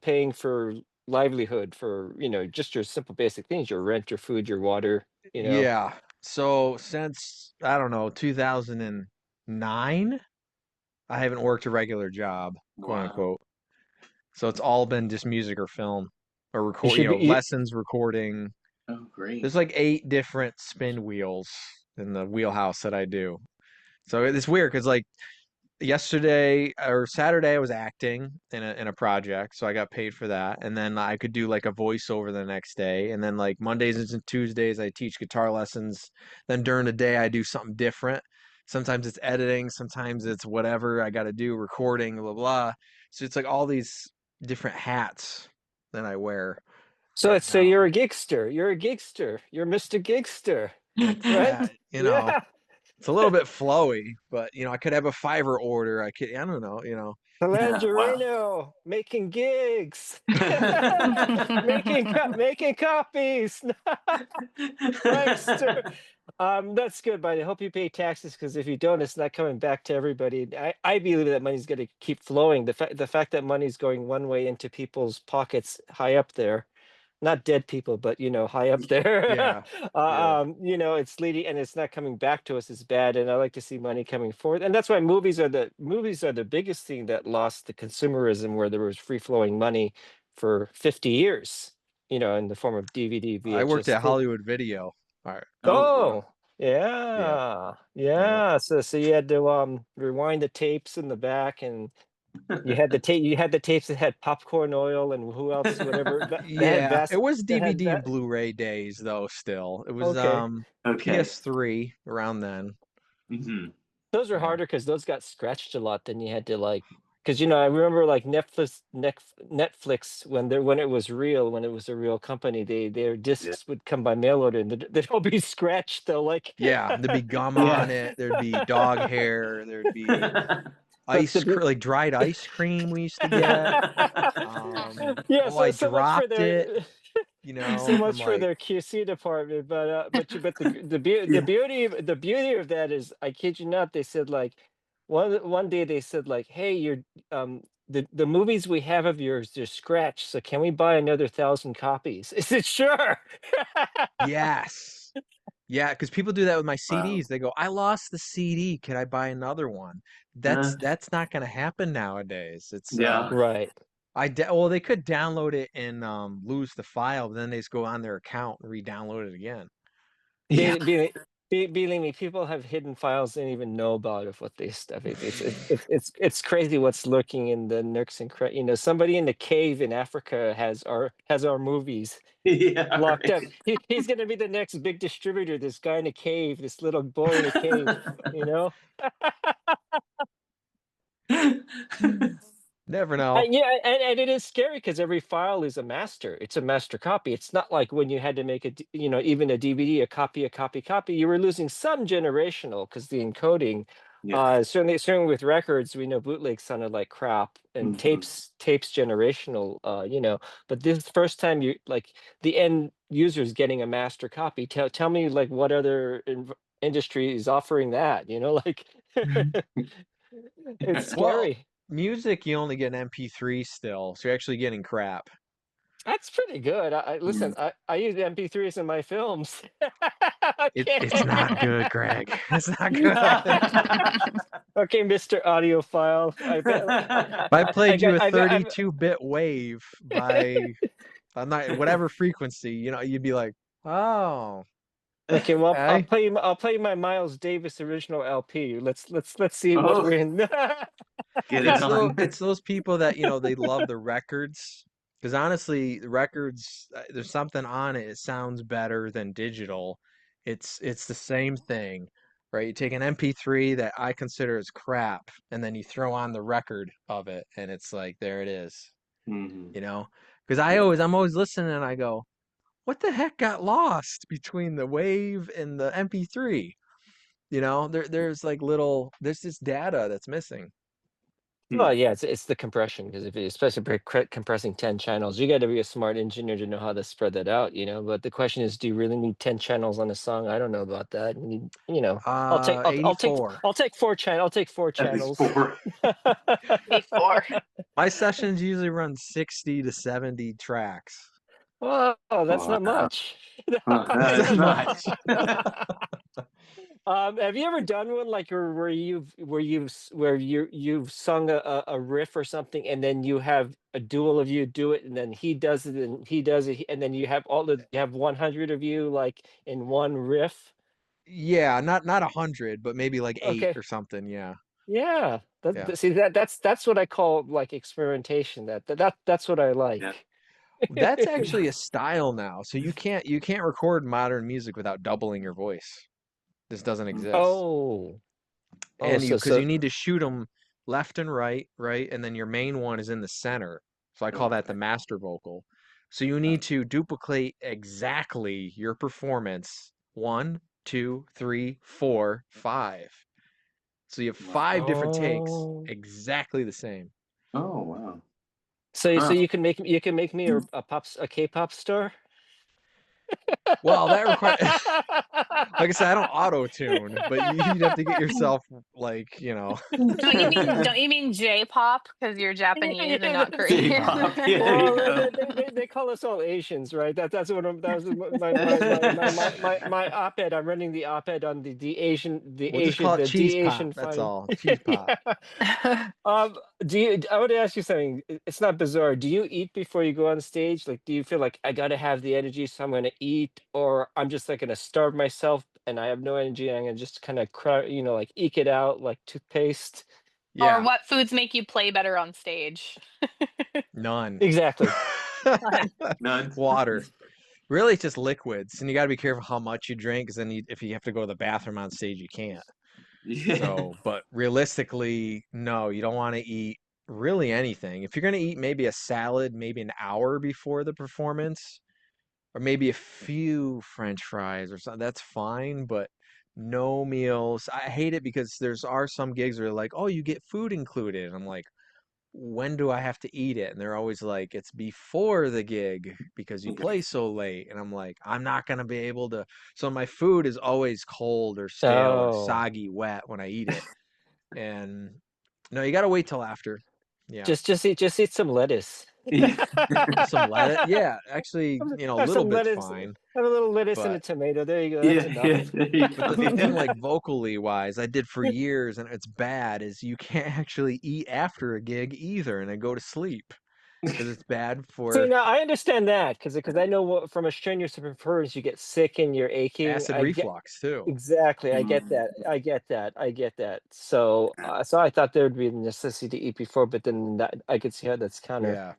paying for livelihood for, just your simple basic things, your rent, your food, your water, Yeah. So since I don't know 2009, I haven't worked a regular job, quote Wow. unquote. So it's all been just music or film or You record, should be you, lessons, recording. Oh, great. There's like 8 different spin wheels in the wheelhouse that I do. So it's weird because like yesterday or Saturday I was acting in a project, so I got paid for that. And then I could do like a voiceover the next day. And then like Mondays and Tuesdays I teach guitar lessons. Then during the day I do something different. Sometimes it's editing, sometimes it's whatever I got to do, recording, blah blah. So it's like all these different hats that I wear so right it's so now. you're a gigster. You're a gigster. You're Mr. Gigster, right? Yeah, Yeah. it's a little bit flowy, but I could have a Fiverr order. I don't know. Yeah. Wow. Talangerino making gigs. Making copies. Prankster. That's good, but I hope you pay taxes, because if you don't, it's not coming back to everybody. I believe that money's going to keep flowing. The fact that money's going one way into people's pockets high up there, not dead people, but high up there. Yeah, yeah. It's leading, and it's not coming back to us is bad. And I like to see money coming forward, and that's why movies are the biggest thing that lost the consumerism, where there was free flowing money for 50 years. In the form of DVD, I worked VHS at tape. Hollywood Video. All right. Oh, wow. Oh, Yeah, yeah, yeah. yeah. So you had to rewind the tapes in the back, and you had the tapes that had popcorn oil, and who else, whatever that had Yeah, it vast was that had DVD and that. Blu-ray days though still. It was Okay. Okay. PS3 around then. Hmm. Those are Yeah. harder because those got scratched a lot. Then you had to because I remember like Netflix when it was real, when it was a real company, their Yeah. discs would come by mail order, and they'd all be scratched though. Like, Yeah, there'd be gum Yeah. on it, there'd be dog hair, there'd be but like dried ice cream we used to get. yeah, Oh, I so much for dropped it, their so from much for like their QC department. But the Yeah. beauty of that is, I kid you not, they said like one day they said like, hey, the movies we have of yours, they're scratched, so can we buy another 1,000 copies? I said sure. yes. Yeah, because people do that with my Wow. CDs. They go, "I lost the CD. Can I buy another one?" Uh, That's not going to happen nowadays. It's yeah. Right. well, they could download it and lose the file, but then they just go on their account and re-download it again. Yeah. Believe me, people have hidden files they didn't even know about of what they stuff. It's crazy what's lurking in the nooks and somebody in the cave in Africa has our movies Yeah. locked up. Right. He's gonna be the next big distributor. This guy in a cave, this little boy in a cave. You know. Never know. Yeah, and it is scary because every file is a master. It's a master copy. It's not like when you had to make even a DVD, a copy, a copy, copy. You were losing some generational because the encoding. Yeah. Certainly with records, we know bootlegs sounded like crap, and Mhm. tapes generational. But this first time you like the end user is getting a master copy. Tell me like what other industry is offering that? Like it's Well, scary. music you only get an MP3 still, so you're actually getting crap. That's pretty good. I listen. I use MP3s in my films. Okay. It's not good, Greg. It's not good. Okay, Mr. Audiophile. If I played you a I've 32-bit wave by whatever frequency, you'd be like, oh, Okay, well, okay. I'll play you my Miles Davis original LP. Let's see what Oh, wins. get it It's on. those people that they love the records, because honestly, the records, there's something on it. It sounds better than digital. It's the same thing, right? You take an MP3 that I consider as crap, and then you throw on the record of it, and it's like there it is, Mhm. you know? Because Yeah. I'm always listening, and I go, what the heck got lost between the wave and the MP3? There's this data that's missing. Oh yeah, it's the compression because if especially if you're compressing 10 channels, you got to be a smart engineer to know how to spread that out, you know. But the question is, do you really need 10 channels on a song? I don't know about that. You need, you know, '84. I'll take I'll take four At least channels. 4. Before. My sessions usually run 60 to 70 tracks. Oh, that's Wow. not much. That's much. Have you ever done one like where you've sung a riff or something, and then you have a duel of you do it, and then he does it, and he does it, and then you have 100 of you like in one riff? Yeah, not 100, but maybe like 8 Okay, or something. Yeah, yeah. yeah. See that's what I call like experimentation. That's what I Yeah. like. That's actually a style now. So you can't record modern music without doubling your voice. This doesn't exist. Oh, oh, And so because so you need to shoot them left and right, right, and then your main one is in the center. So I call that the Okay. master vocal. So you need to duplicate exactly your performance. 1, 2, 3, 4, 5. So you have Wow. 5 different takes, oh. exactly the same. Oh, wow. So Huh. you can make me a K-pop star? Well, that requires, like I said, I don't auto tune, but you'd have to get yourself like, Don't you mean J-pop because you're Japanese and not Korean? J-pop. Yeah, there you Well, go. they call us all Asians, right? That's what that was my op-ed. I'm running the op-ed on we'll just call it the cheese de pop. Asian That's fine. all. Cheese pop. Yeah. Do you? I would ask you something. It's not bizarre. Do you eat before you go on stage? Like, do you feel like I gotta have the energy, so I'm gonna eat, or I'm just like gonna starve myself and I have no energy, and I'm gonna just kind of like eke it out like toothpaste. Or Yeah, what foods make you play better on stage? none. Exactly. None. Water. Really, it's just liquids, and you got to be careful how much you drink, because then if you have to go to the bathroom on stage, you can't. Yeah. So, but realistically, no, you don't want to eat really anything. If you're going to eat maybe a salad, maybe an hour before the performance, or maybe a few French fries or something, that's fine, but no meals. I hate it because are some gigs where they're like, oh, you get food included. And I'm like, when do I have to eat it? And they're always like, it's before the gig because you play so late. And I'm like, I'm not going to be able to. So my food is always cold or stale or Oh, soggy wet when I eat it. And no, you got to wait till after. Yeah. just eat some lettuce. Yeah. Some lettuce. Yeah. Actually, a Have little some bit's lettuce. fine. Have a little lettuce and a But tomato. There you go. That's Yeah, yeah, enough. there you But go. the thing, Yeah. like vocally wise, I did for years, and it's bad, is you can't actually eat after a gig either, and then go to sleep because it's bad See, for now I understand that because I know from a strenuous performance you get sick and you're aching. acid I get reflux too. exactly. I get Mm. that. I get that. I get that. So, so I thought there would be a necessity to eat before, but then that I could see how that's counter. Yeah,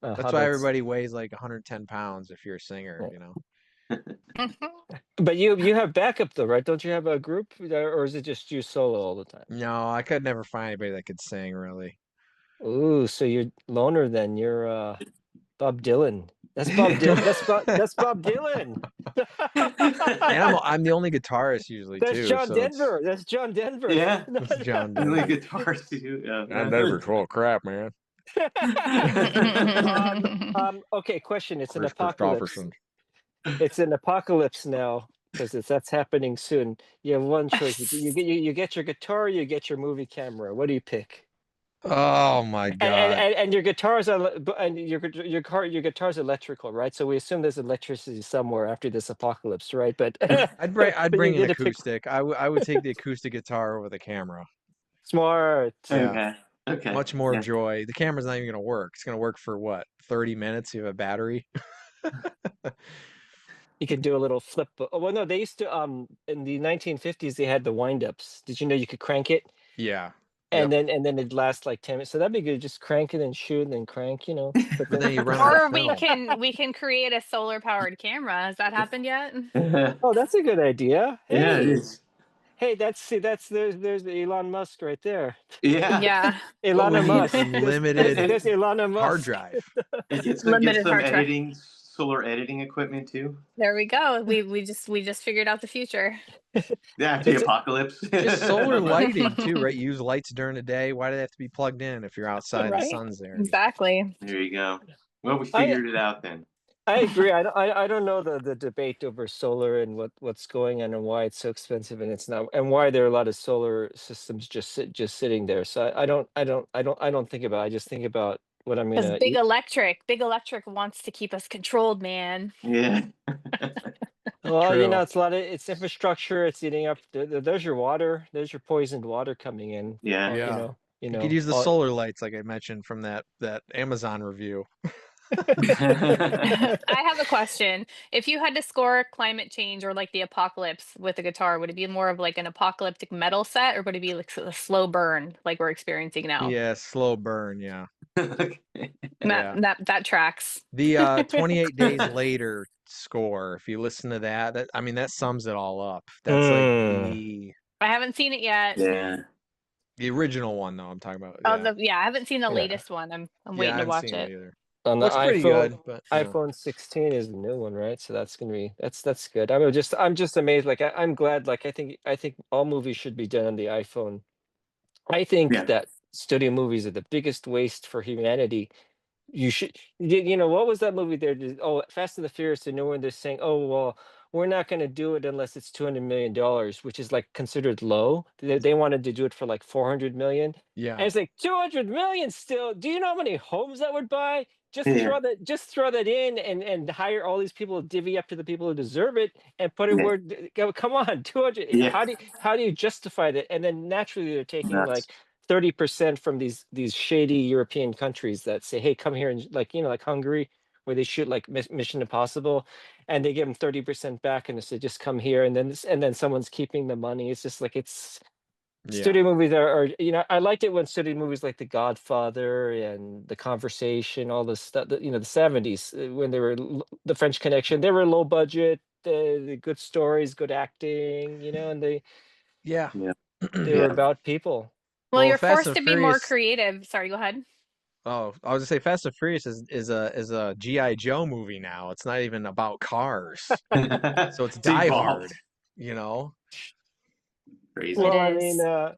How that's why that's. everybody weighs like 110 pounds if you're a singer. But you have backup though, right? Don't you have a group, or is it just you solo all the time? No, I could never find anybody that could sing really. Ooh, so you're loner then. You're Bob Dylan. That's Bob Dylan. And I'm the only guitarist usually That's too, John so it's Denver. That's John Denver. Yeah. it's John Only Denver. guitars too. John Yeah. Denver's full of crap, man. Okay, question. It's an Chris apocalypse. Christopherson. It's an apocalypse now because that's happening soon. You have one choice. You get your guitar, you get your movie camera. What do you pick? Oh my God. And your guitars are and your guitar's electrical, right? So we assume there's electricity somewhere after this apocalypse, right? But I'd but you bring an get to pick acoustic. I would take the acoustic guitar over the camera. smart. Yeah. Okay. Okay. Much more Yeah. joy. The camera's not even gonna work. It's gonna work for what, 30 minutes? You have a battery? You can do a little flip. Oh well, no, they used to in the 1950s they had the wind-ups. Did you know you could crank it Yeah. and Yep. then it'd last like 10 minutes? So that'd be good. Just crank it and shoot and then crank, you know. But But then you run out of Or we film. can create a solar powered camera. Has that happened yet? oh, that's a good idea. Yeah, it Hey, is. hey, that's there's Elon Musk right there. Yeah. Yeah. Well, we Elon need Musk. Unlimited There's Elon hard Musk. drive. and get Limited some hard drive. solar editing equipment too. There we go. We just figured out the future. Yeah, after the It's apocalypse. Just solar lighting too, right? You use lights during the day. Why do they have to be plugged in if you're outside, the Right? sun's there? Exactly. There you go. Well, we I figured it out then. I agree. I don't know the debate over solar and what's going on and why it's so expensive and it's not and why there are a lot of solar systems just sitting there. So I don't think about it. I just think about what I'm Because gonna eat. Big Electric wants to keep us controlled, man. Yeah. Well, you know, True. it's a lot of it's infrastructure. It's eating up. There's your water. There's your poisoned water coming in. Yeah. Yeah. You You could know. use the solar lights like I mentioned from that Amazon review. I have a question. If you had to score climate change or like the apocalypse with a guitar, would it be more of like an apocalyptic metal set or would it be like a slow burn like we're experiencing now? Yeah, slow burn, yeah. Okay. Yeah. That tracks. The 28 days later score, if you listen to that, I mean that sums it all up. That's like Mm. I haven't seen it yet. Yeah. the original one though, I'm talking about. Oh, Yeah. I haven't seen the Yeah. latest one. I'm Yeah, waiting I to haven't watch seen it it. either. On the Looks pretty iPhone, good, but you know. iPhone 16 is the new one, right? So that's gonna be that's good. I'm just amazed. Like I'm glad. Like I think all movies should be done on the iPhone. I think Yeah. that studio movies are the biggest waste for humanity. You should, you know, what was that movie there? Oh, Fast and the Furious. And no one they're saying, oh well, we're not going to do it unless it's $200 million, which is like considered low. They wanted to do it for like 400 million, Yeah. and it's like 200 million still. Do you know how many homes that would buy? Yeah. Just throw that in and hire all these people, divvy up to the people who deserve it, and put it Yeah. where. Come on, 200. Yeah. How do you justify that? And then naturally they're taking Nuts. like 30% from these shady European countries that say, "Hey, come here," and like like Hungary, where they shoot like Mission Impossible, and they give them 30% back, and they say, "Just come here," and then someone's keeping the money. It's just like it's Yeah. studio movies are I liked it when studio movies like The Godfather and The Conversation, all this stuff. The 70s when they were The French Connection, they were low budget, the good stories, good acting, and Yeah. Yeah. they were Yeah. about people. Well, Well, you're Fast forced and to be more Furious. creative. Sorry, go ahead. Oh, I was gonna say Fast and Furious is a G.I. Joe movie now. It's not even about cars. So it's It's Die evolved. Hard, you know? Crazy. It Well, I mean, is.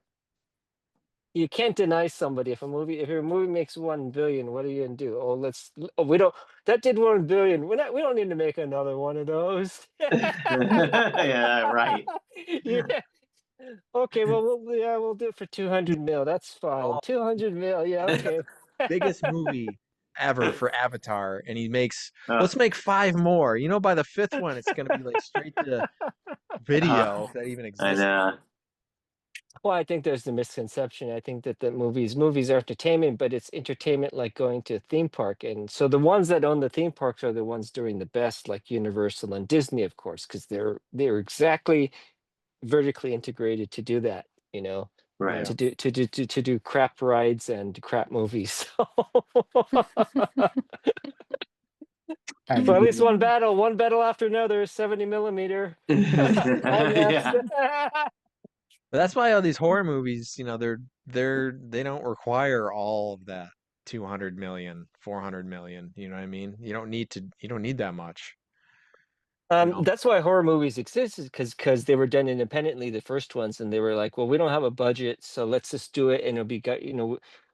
you can't deny somebody if your movie makes 1 billion, what are you gonna do? Oh, we don't that did 1 billion. We don't need to make another one of those. Yeah, right. Yeah. Okay, well, we'll do it for 200 mil. That's fine. Oh, 200 mil. Yeah, okay. biggest movie ever for Avatar, and he makes Uh, let's make 5 more. You know, by the 5th one, it's gonna be like straight to video, if that even I exists. know. Well, I think there's the misconception. I think that the movies are entertainment, but it's entertainment like going to a theme park. And so the ones that own the theme parks are the ones doing the best, like Universal and Disney, of course, because they're exactly vertically integrated to do that. Right. To do crap rides and crap movies. And Well, at least you- one battle after another, 70 millimeter. Yeah. But that's why all these horror movies, they don't require all of that 200 million, 400 million, you know what I mean? You don't need that much, you know? That's why horror movies exist, is because they were done independently, the first ones, and they were like, well, we don't have a budget, so let's just do it, and it'll be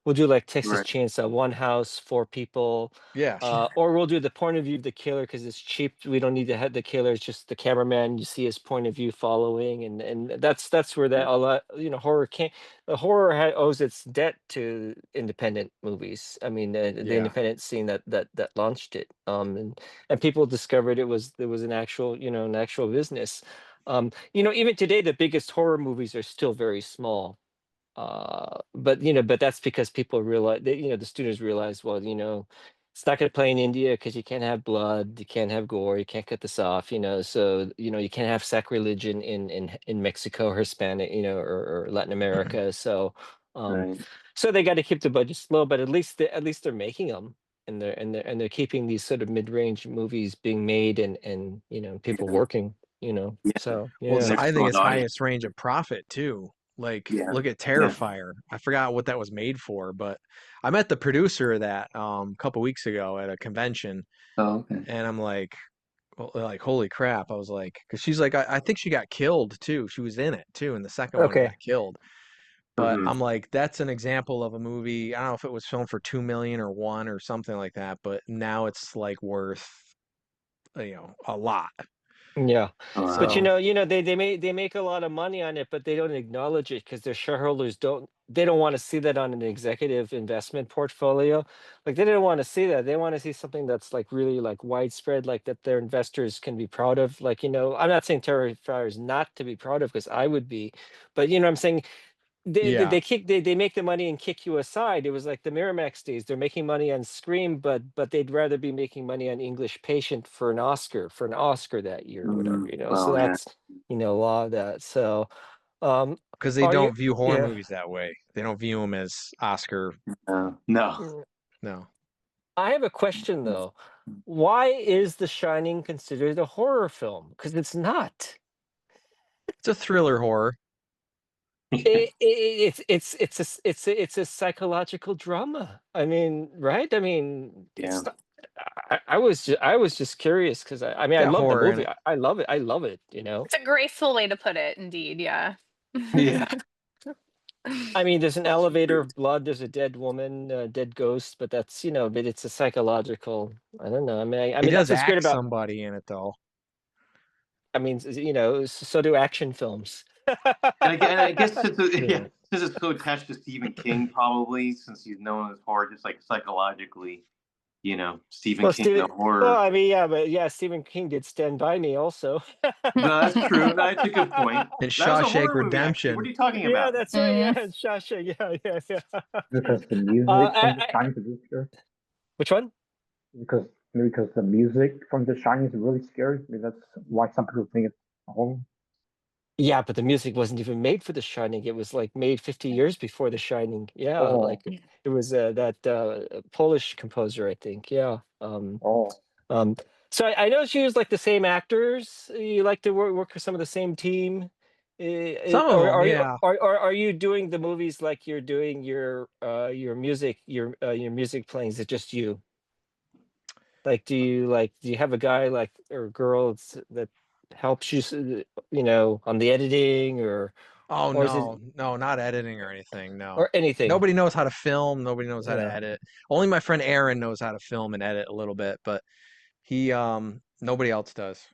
we'll do like Texas Right. Chainsaw, one house, four people. Yeah, sure. Or we'll do the point of view of the killer because it's cheap. We don't need to have the killer. It's just the cameraman. You see his point of view following, and that's where that a lot, horror can't. The horror owes its debt to independent movies. I mean, the Yeah. independent scene that launched it. And people discovered there was an actual, an actual business. Even today, the biggest horror movies are still very small. But that's because people realize the students realize, well, it's not going to play in India because you can't have blood, you can't have gore, you can't cut this off, so you can't have sacrilege in Mexico or Hispanic, or Latin America. So Right. so they got to keep the budgets low, but at least they're making them, and they're keeping these sort of mid-range movies being made, and people Yeah. working, Yeah. so Well, yeah. I think Excellent it's audience. highest range of profit too. Like, Yeah. look at Yeah. Terrifier. I forgot what that was made for, but I met the producer of that a couple weeks ago at a convention, Oh, okay. and I'm like, well, like, holy crap! I was like, because she's like, I think she got killed too. She was in it too in the second one and Okay. got killed. But Mhm. I'm like, that's an example of a movie. I don't know if it was filmed for 2 million or one or something like that, but now it's like worth, a lot. Yeah. Oh, wow. But So they make a lot of money on it, but they don't acknowledge it because their shareholders don't want to see that on an executive investment portfolio. Like they don't want to see that. They want to see something that's like really like widespread, like that their investors can be proud of. Like, I'm not saying Terrifier is not to be proud of because I would be, but I'm saying yeah, they make the money and kick you aside. It was like the Miramax days. They're making money on Scream, but they'd rather be making money on English Patient for an Oscar that year or whatever. So Oh, yeah. that's a lot of that. So um because they are you don't view horror yeah. movies that way. They don't view them as Oscar. No. Mm. No, I have a question though. Why is The Shining considered a horror film? Because it's not. it's a thriller horror. It's a psychological drama. I mean, right? I mean, Yeah. it's not. I was just curious because I mean I Got love the horror in movie. it. I love it. I love it. It's a graceful way to put it, indeed. Yeah. Yeah. I mean, there's an That's elevator true. of blood. There's a dead woman, dead ghost. But that's but it's a psychological. I don't know. I He mean that's does what's great act about. somebody in it though. I mean, so do action films. And I guess since Yeah. since it's so attached to Stephen King, probably since he's known as horror, just like psychologically, Stephen Well, King, the Stephen. Well, horror. I mean, yeah, but yeah, Stephen King did Stand By Me also. No, that's true. That's a good point. In That was a Shawshank horror movie, actually. What Redemption. are you talking Yeah, about? that's right. Yeah, Mhm. and Shasha. Yeah, yeah, yeah. Because the music from The I, Shining is really scary. which one? Because the music from The Shining is really scary. Maybe that's why some people think it's a horror. Yeah, but the music wasn't even made for The Shining. It was like made 50 years before The Shining. Yeah, Oh, like it was that Polish composer, I think. Yeah. oh, Um. So I know she was like the same actors. You like to work with some of the same team. Some of Or them, yeah. are you doing the movies like you're doing your music your music playing? Is it just you? Like, do you have a guy like or a girl that helps you, on the editing Oh or is it no, no, not editing or anything. No. or anything? Nobody knows how to film. Nobody knows how to Yeah. edit. Only my friend Aaron knows how to film and edit a little bit, but he nobody else does.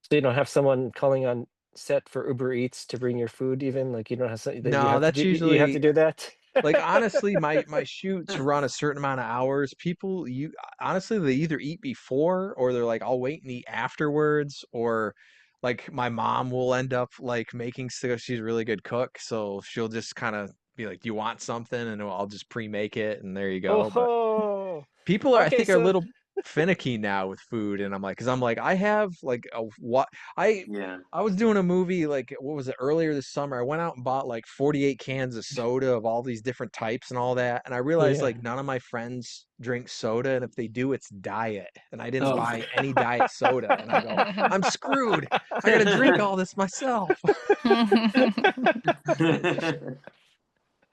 So you don't have someone calling on set for Uber Eats to bring your food even? Like you don't have something that you No, have to that's do you have to usually do that? like honestly my shoots run a certain amount of hours. People you honestly they either eat before or they're like I'll wait and eat afterwards or like my mom will end up like making stuff. She's a really good cook, so she'll just kind of be like, "Do you want something?" and I'll just pre-make it and there you go. But Oh, people are, I okay. think, are a So little finicky now with food, and I'm like, because I'm like, I have like a what I Yeah. I was doing a movie like what was it earlier this summer? I went out and bought like 48 cans of soda of all these different types and all that, and I realized yeah. like none of my friends drink soda, and if they do, it's diet, and I didn't Oh. buy any diet soda, and I go, I'm screwed. I got to drink all this myself.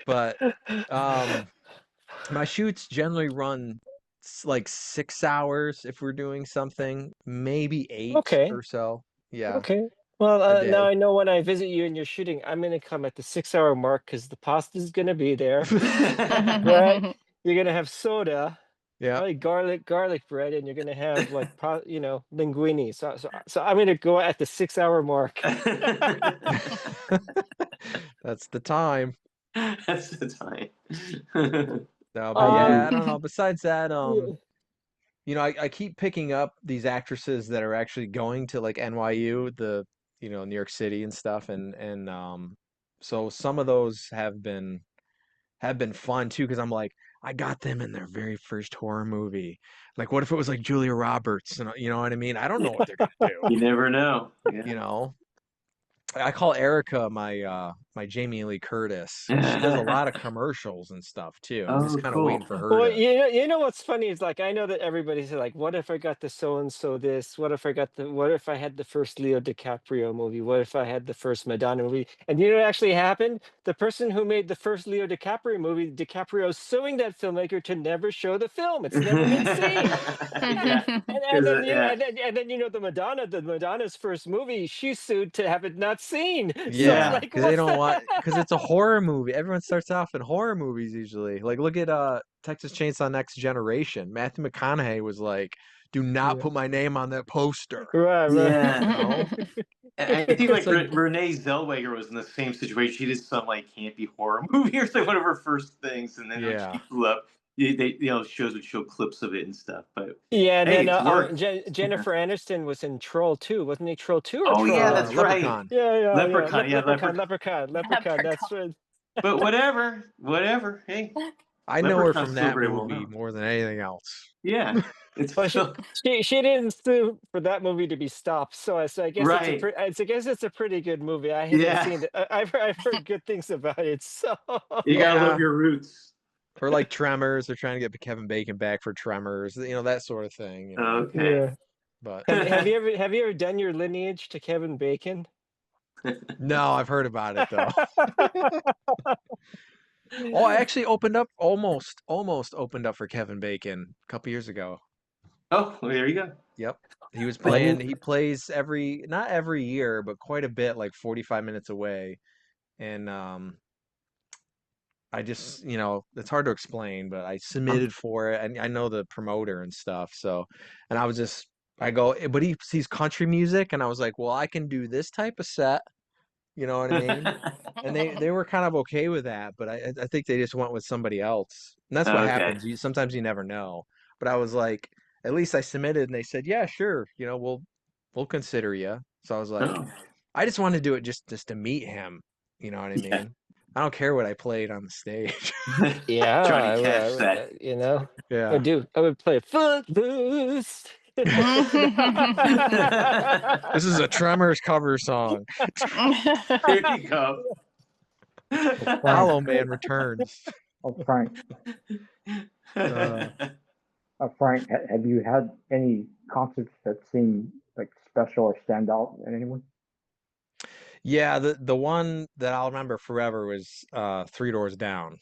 But um my shoots generally run like 6 hours if we're doing something, maybe eight Okay. or so. Yeah. Okay. Well, a now day. I know when I visit you and you're shooting, I'm gonna come at the 6 hour mark because the pasta's gonna be there, right? You're gonna have soda, Yeah. probably garlic bread, and you're gonna have like linguine. So I'm gonna go at the 6 hour mark. That's the time. That's the time. No, but I yeah, I don't know. Besides that, Yeah. I keep picking up these actresses that are actually going to like NYU, New York City and stuff, and so some of those have been fun too, because I'm like, I got them in their very first horror movie. Like, what if it was like Julia Roberts, and you know what I mean? I don't know what they're gonna do, You never know. you Yeah. know. I call Erica my Jamie Lee Curtis. She does a lot of commercials and stuff too. I'm just Oh, kind of cool. waiting for her Well, to. you know what's funny is like I know that everybody's like, what if I got the so and so this? What if I had the first Leo DiCaprio movie? What if I had the first Madonna movie? And you know what actually happened? The person who made the first Leo DiCaprio movie, DiCaprio's suing that filmmaker to never show the film. It's never been seen. Yeah. And then Yeah. the Madonna's first movie, she sued to have it not seen. So Yeah, Yeah. like, because they what's don't the want because it's a horror movie. Everyone starts off in horror movies usually. Like look at Texas Chainsaw Next Generation. Matthew McConaughey was like, "Do not Yeah. put my name on that poster." Right, right. Yeah. You know? I think It's like like Renee Zellweger was in the same situation. She did some like campy horror movie or like one of her first things, and then when she yeah. blew up, shows would show clips of it and stuff. But Yeah, and hey, then it's worked. Jennifer Aniston was in Troll 2, wasn't he? Troll 2 or Oh Troll yeah, 1? that's right. Leprechaun. Yeah. Leprechaun, yeah, Leprechaun. That's Leprechaun. right. but whatever. Hey, I know her Leprechaun's from still that very well movie known. more than anything else. Yeah, it's Well, she, still she didn't sue for that movie to be stopped, so I guess right. I guess it's a pretty good movie. I haven't Yeah, seen it. I've heard good things about it. So you gotta love Yeah. your roots. Or like Tremors, they're trying to get Kevin Bacon back for Tremors, that sort of thing. Okay. yeah. But Have you ever done your lineage to Kevin Bacon? no, I've heard about it though. Oh, I actually almost opened up for Kevin Bacon a couple years ago. Oh, well, there you go. Yep. He was Oh, playing, he plays not every year, but quite a bit, like 45 minutes away. And I just, it's hard to explain, but I um, submitted for it and I know the promoter and stuff. So, and I go, but he sees country music and I was like, well, I can do this type of set, you know what I mean? And they were kind of okay with that, but I think they just went with somebody else. And that's what okay. happens. Sometimes you never know. But I was like, at least I submitted and they said, "Yeah, sure, we'll consider you." So I was like, Oh, I just wanted to do it just to meet him, you know what I yeah. mean? I don't care what I played on the stage. Yeah, Trying to catch that. I Yeah. do. I would play Footloose. This is a Tremors cover song. There you go. oh, Frank, Hollow Man returns. oh, Frank, Uh Frank, have you had any concerts that seem like special or stand out in anyone? Yeah, the one that I'll remember forever was Three Doors Down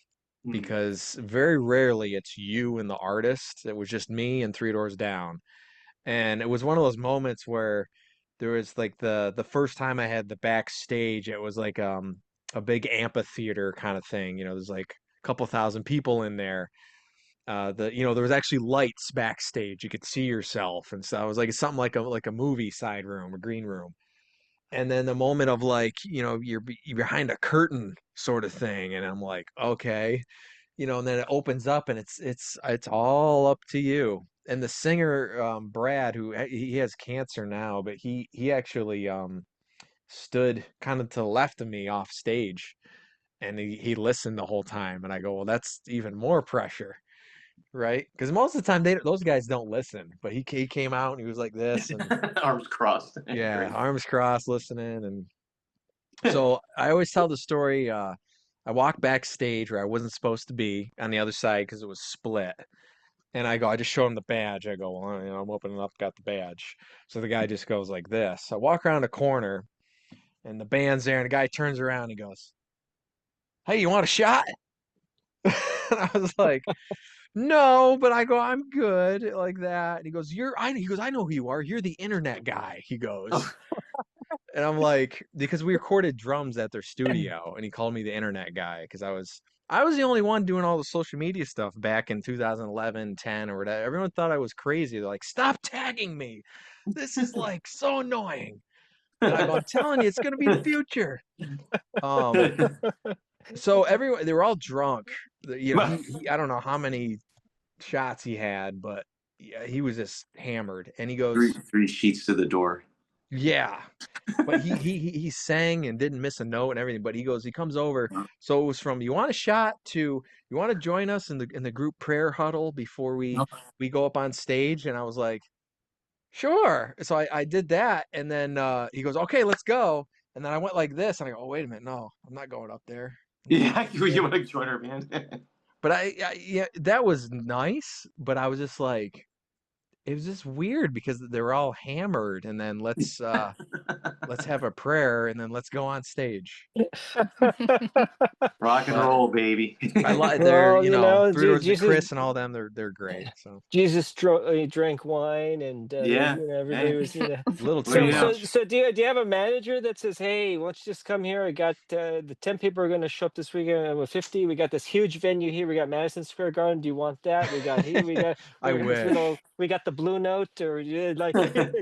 Hmm. because very rarely it's you and the artist. It was just me and Three Doors Down. And it was one of those moments where there was like the first time I had the backstage, it was like a big amphitheater kind of thing. There's like a couple thousand people in there. There was actually lights backstage. You could see yourself and so it was like something like a movie side room, a green room. And then the moment of like you're behind a curtain sort of thing and I'm like okay, and then it opens up and it's all up to you. And the singer Brad, who he has cancer now, but he actually stood kind of to the left of me off stage and he listened the whole time and I go, well, that's even more pressure, right? Because most of the time those guys don't listen, but he came out and he was like this and Arms crossed. yeah, Great. arms crossed listening. And so I always tell the story. I walked backstage where I wasn't supposed to be on the other side because it was split. And I just showed him the badge. I go, well, I'm opening up, got the badge. So the guy just goes like this. I walk around the corner and the band's there and the guy turns around and he goes, hey, you want a shot? And I was like, no, but I go, I'm good like that. And he goes, he goes, I know who you are. You're the internet guy. He goes. Oh, And I'm like, because we recorded drums at their studio, and he called me the internet guy because I was the only one doing all the social media stuff back in 2011, 10, or whatever. Everyone thought I was crazy. They're like, "Stop tagging me. This is like so annoying." And I go, "I'm telling you, it's gonna be the future." Um, so everyone, they were all drunk. He I don't know how many shots he had, but yeah, he was just hammered. And he goes, three sheets to the door. "Yeah." But he sang and didn't miss a note and everything. But he comes over. So it was from, "You want a shot?" to, "You want to join us in the group prayer huddle before we go up on stage?" And I was like, "Sure." So I did that, and then he goes, "Okay, let's go." And then I went like this, and I go, "Oh, wait a minute, no, I'm not going up there." Yeah, you want to join our band? But yeah, that was nice. But I was just like, it was just weird because they were all hammered, and then let's have a prayer, and then let's go on stage. Rock and But roll, baby. I like they're, Well, Three Doors to Jesus, Chris and all them. They're great. So he drank wine, and Yeah. everybody Hey. was, a little What do too you know? much. So do you have a manager that says, "Hey, why don't you just come here? I got the 10 people are going to show up this weekend with 50. We got this huge venue here. We got Madison Square Garden. Do you want that? We got here. I wish. we got the Blue Note, or like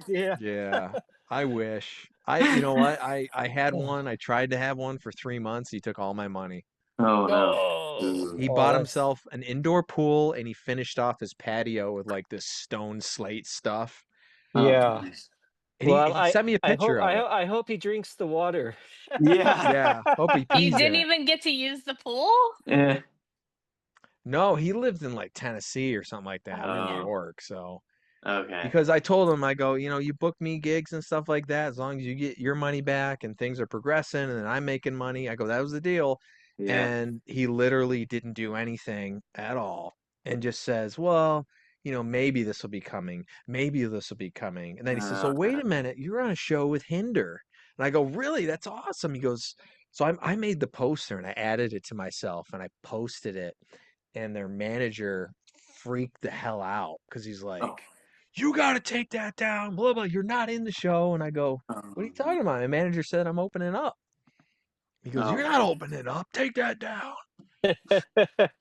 yeah." Yeah, I wish. You know what? I had one. I tried to have one for 3 months. He took all my money. Oh no. Oh, Ooh. He oh, bought that's himself an indoor pool, and he finished off his patio with like this stone slate stuff. Oh, yeah. nice. And Well, he sent me a picture of it. I hope he drinks the water. Yeah. Yeah, hope he You pees in didn't it. even get to use the pool? Eh. No, he lived in like Tennessee or something like that. I'm in New Oh, York, so. okay. Because I told him, I go, you book me gigs and stuff like that, as long as you get your money back and things are progressing and then I'm making money. I go, that was the deal. Yeah. And he literally didn't do anything at all and just says, well, maybe this will be coming. Maybe this will be coming. And then he says, so wait a minute, you're on a show with Hinder. And I go, really? That's awesome. He goes, so I made the poster and I added it to myself and I posted it. And their manager freaked the hell out because he's Oh. like, you got to take that down, blah, blah. You're not in the show. And I go, what are you talking about? My manager said I'm opening up. He goes, Oh. you're not opening up. Take that down.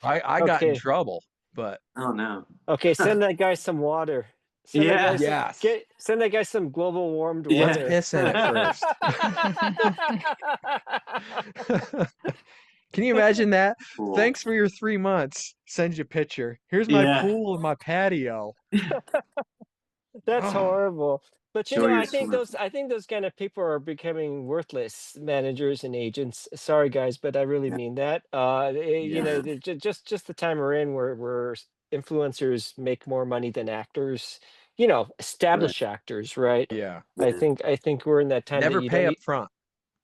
I got in Okay. trouble, but Oh no. Okay, send that guy some water. Yeah. yes, Send that guy some global warmed let's water. piss in it first. Can you imagine that? Cool. Thanks for your 3 months. Send you a picture. Here's my Yeah. pool and my patio. That's Oh, horrible. But Show your swim. I think those kind of people are becoming worthless managers and agents. Sorry guys, but I really Yeah. mean that. Yeah. Just the time we're in, where influencers make more money than actors, Right. established actors, right? yeah. Yeah. I think we're in that time that Never you don't pay up need. front.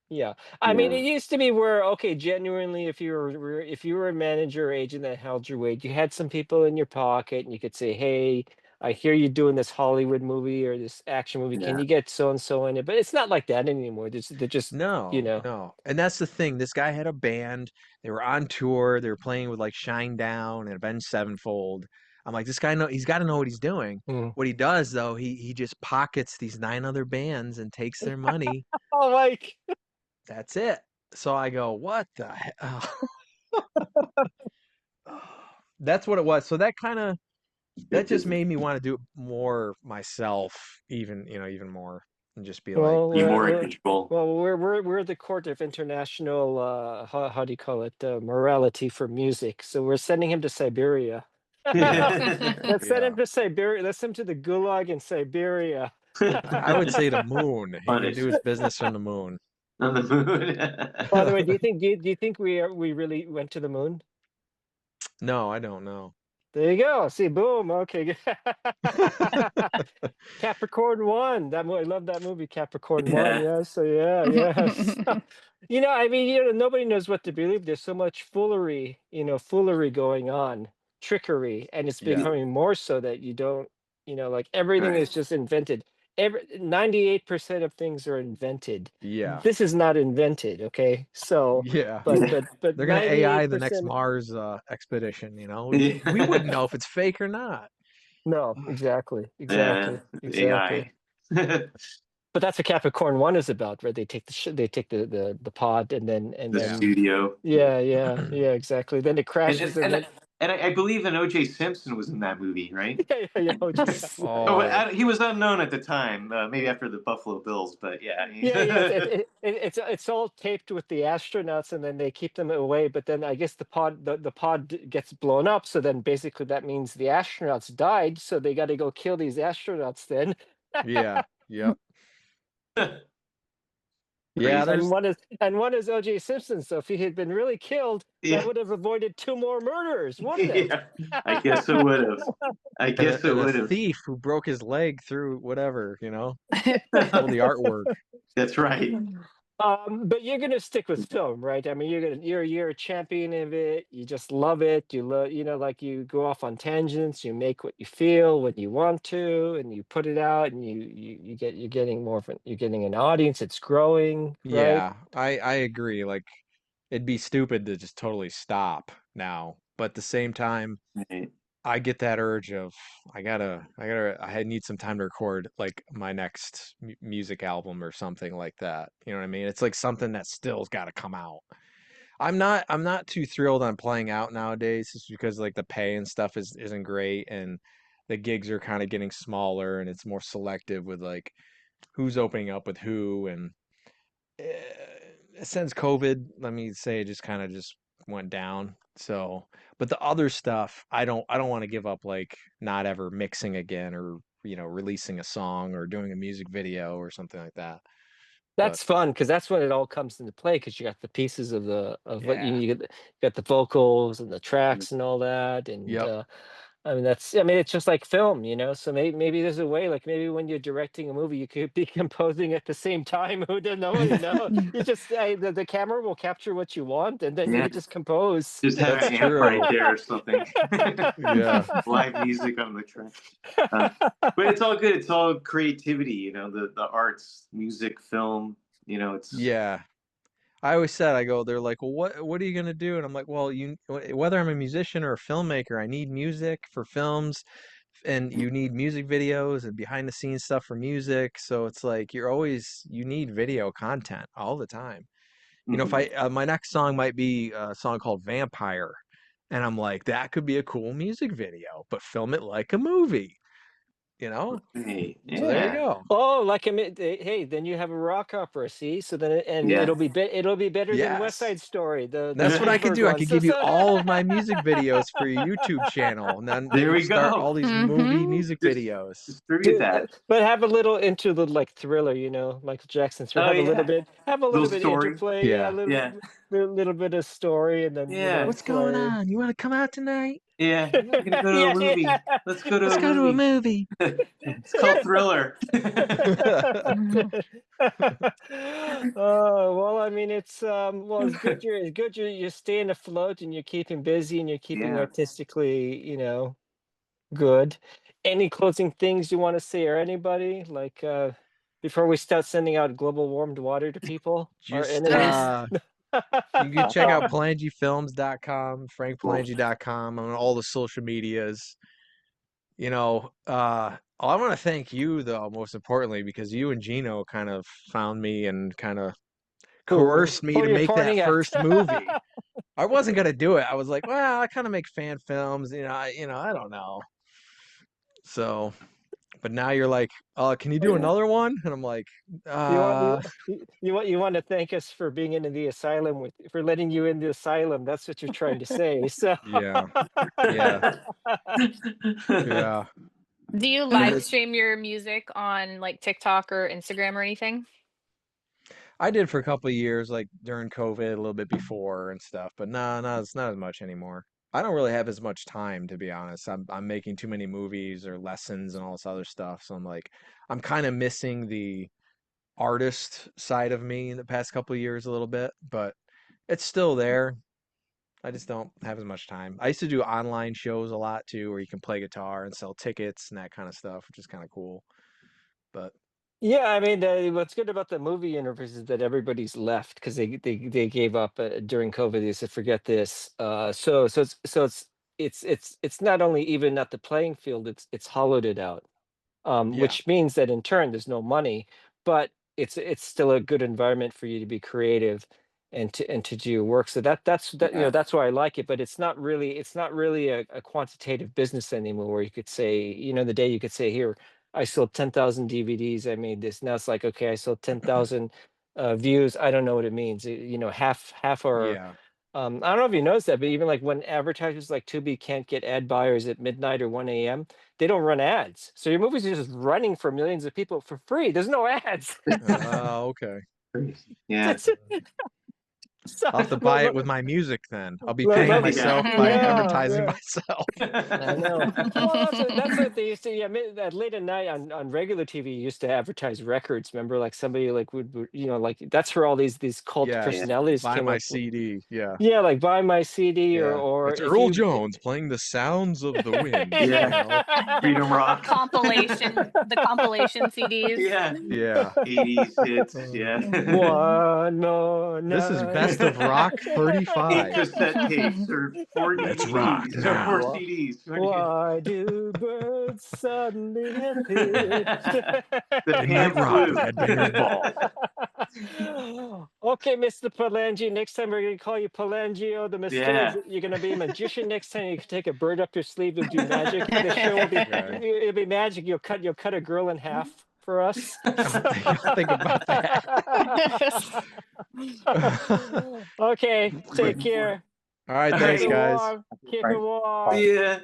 Yeah, I mean, Yeah. it used to be where, okay, genuinely, if you were a manager or agent that held your weight, you had some people in your pocket, and you could say, "Hey, I hear you doing this Hollywood movie or this action movie. Can Yeah. you get so and so in it?" But it's not like that anymore. They're just, you No, know, no. And that's the thing. This guy had a band. They were on tour. They were playing with like Shine Down and Avenged Sevenfold. I'm like, this guy he's got to know what he's doing. mm. What he does though, he just pockets these 9 other bands and takes their money. Oh, like, That's it. So I go, what the hell? That's what it was. So that just made me want to do it more myself, even more, and just be like, well, Be more in control. we're the court of international, how do you call it, morality for music. So we're sending him to Siberia. Let's send yeah. him to Siberia. Let's send him to the Gulag in Siberia. I would say the moon. He can do his Punished business from the moon. on the moon. By the way, do you think we really went to the moon? No, I don't know. There you go. See, boom. Okay. Capricorn One. I love that movie, Capricorn One. Yeah. Yeah. So yeah, yes. I mean, nobody knows what to believe. There's so much foolery going on, trickery, and it's Yeah. becoming more so that you don't, like everything Right. is just invented. 98% of things are invented. Yeah. This is not invented. Okay. So, Yeah. but They're gonna AI the next 98%. Mars expedition, Yeah. We wouldn't know if it's fake or not. No, exactly, Yeah. exactly, exactly. AI. But that's what Capricorn 1 is about, right? They take they take the pod and The Yeah. then studio. yeah, exactly. Then it And crashes and then I believe an O.J. Simpson was in that movie, right? yeah, OJ, Oh, Oh, he was unknown at the time, maybe after the Buffalo Bills, but yeah. yeah. It's all taped with the astronauts, and then they keep them away. But then I guess the pod gets blown up. So then basically that means the astronauts died. So they got to go kill these astronauts then. yeah. Yep. Yeah, Crazy. there's And one is OJ Simpson. So if he had been really killed, Yeah. that would have avoided 2 more murders, wouldn't it? Yeah, I guess it would have. I guess it and a would have. thief who broke his leg through whatever, stole the artwork. That's right. But you're gonna stick with film, right? I mean, you're a champion of it. You just love it. You love, like you go off on tangents. You make what you feel when you want to, and you put it out, and you're getting you're getting an audience. It's growing, right? Yeah, I agree. Like, it'd be stupid to just totally stop now. But at the same time, Right. I get that urge of I need some time to record like my next music album or something like that. You know what I mean? It's like something that still's got to come out. I'm not too thrilled on playing out nowadays just because like the pay and stuff isn't great and the gigs are kind of getting smaller and it's more selective with like who's opening up with who and since COVID, let me say it just kind of just went down. So, but the other stuff, I don't want to give up like not ever mixing again or releasing a song or doing a music video or something like that. But That's fun because that's when it all comes into play because you got the pieces of what you yeah. need. You got the vocals and the tracks and all that, and Yep. I mean, it's just like film, So maybe there's a way, like maybe when you're directing a movie, you could be composing at the same time. Who doesn't know? You just the camera will capture what you want, and then you Yeah. could just compose. Just have That's an amp right true. there or something. Yeah. Live music on the track. But it's all good. It's all creativity, the arts, music, film. It's Yeah. I always said, they're like, well, what are you gonna do? And I'm like, well, whether I'm a musician or a filmmaker, I need music for films, and you need music videos and behind the scenes stuff for music. So it's like you need video content all the time. If Mhm. my next song might be a song called Vampire, and I'm like, that could be a cool music video, but film it like a movie, you know? Hey, So there you yeah, go. Oh, like hey, then you have a rock opera. See, so then and yeah. it'll be better than West Yes. Side Story, the That's what I could Spielberg do. I one. could So give you so all of my music videos for your YouTube channel, and then There you we start all go. these movie Mm-hmm. music videos. Distribute that. But have a little interlude like Thriller, Michael Jackson Thriller. Oh yeah, Have a little little bit of story. interplay, yeah, a Yeah. Yeah, little bit of story, and then yeah, What's going play. on? You want to come out tonight? yeah. We're gonna go to a Yeah, movie. yeah. Let's go to Let's a go to a movie. movie. It's called Thriller. Oh well, I mean, it's good. You're staying afloat and you're keeping busy and you're keeping Yeah. artistically, good. Any closing things you want to say or anybody like before we start sending out global warmed water to people, our Just enemies? you can check out Um, palangifilms.com, frankpalangi.com on all the social medias. I want to thank you though, most importantly, because you and Gino kind of found me and kind of coerced me Who to you're make that pointing at? first movie. I wasn't gonna do it. I was like, well, I kind of make fan films, I don't know. So, but now you're like, can you do another one? And I'm like, You want uh, you want to thank us for being into the asylum for letting you in the asylum. That's what you're trying to say. So yeah, yeah, yeah. Do you live stream your music on like TikTok or Instagram or anything? I did for a couple of years, like during COVID, a little bit before and stuff, but no, no, it's not as much anymore. I don't really have as much time, to be honest. I'm making too many movies or lessons and all this other stuff, so I'm like, I'm kind of missing the artist side of me in the past couple of years a little bit, but it's still there. I just don't have as much time. I used to do online shows a lot too, where you can play guitar and sell tickets and that kind of stuff, which is kind of cool. But yeah, I mean, what's good about the movie universe is that everybody's left because they gave up during COVID. They said, "Forget this." It's not only even not the playing field; it's hollowed it out. yeah, Which means that in turn there's no money. but it's still a good environment for you to be creative and to do your work. So that's you know, Yeah. that's why I like it. But it's not really a quantitative business anymore, where you could say, you know, the day you could say, here, I sold 10,000 DVDs, I made this. Now it's like, okay, I sold 10,000 views. I don't know what it means. You know, half are. Yeah. I don't know if you noticed that, but even like when advertisers like Tubi can't get ad buyers at midnight or 1 a.m., they don't run ads. So your movies are just running for millions of people for free. There's no ads. Okay. Yeah. So, I'll have to buy it with my music then. I'll be Lo- paying love it. myself by Yeah, advertising yeah. myself. I know. Well, that's what they used to. Yeah, that late at night on regular TV used to advertise records. Remember, like somebody like would you know, like that's where all these cult Yes. personalities Buy came my up. CD. Yeah. Yeah, like buy my CD Yeah. or It's if Earl you. Jones playing the sounds of the wind. Yeah. You know? Freedom Rock. The compilation CDs. Yeah. Yeah. 80s hits. Yeah. One more This is night. Best of Rock 8 35. cassette tapes or 4 Let's DVDs rock or now. 4 Wha- CDs. Why do birds suddenly appear? The Didn't pan get rocked flute. at Headbangers Ball. Okay, Mr. Palangi. Next time we're gonna call you Palangio the Yeah. You're gonna be a magician next time. You can take a bird up your sleeve and do magic. The show will be Okay. it'll be magic. You'll cut a girl in half for us. I'll think about that. Okay, take care. All right, All thanks, Kick 'em right. guys. off. Kick 'em Right. off. See ya.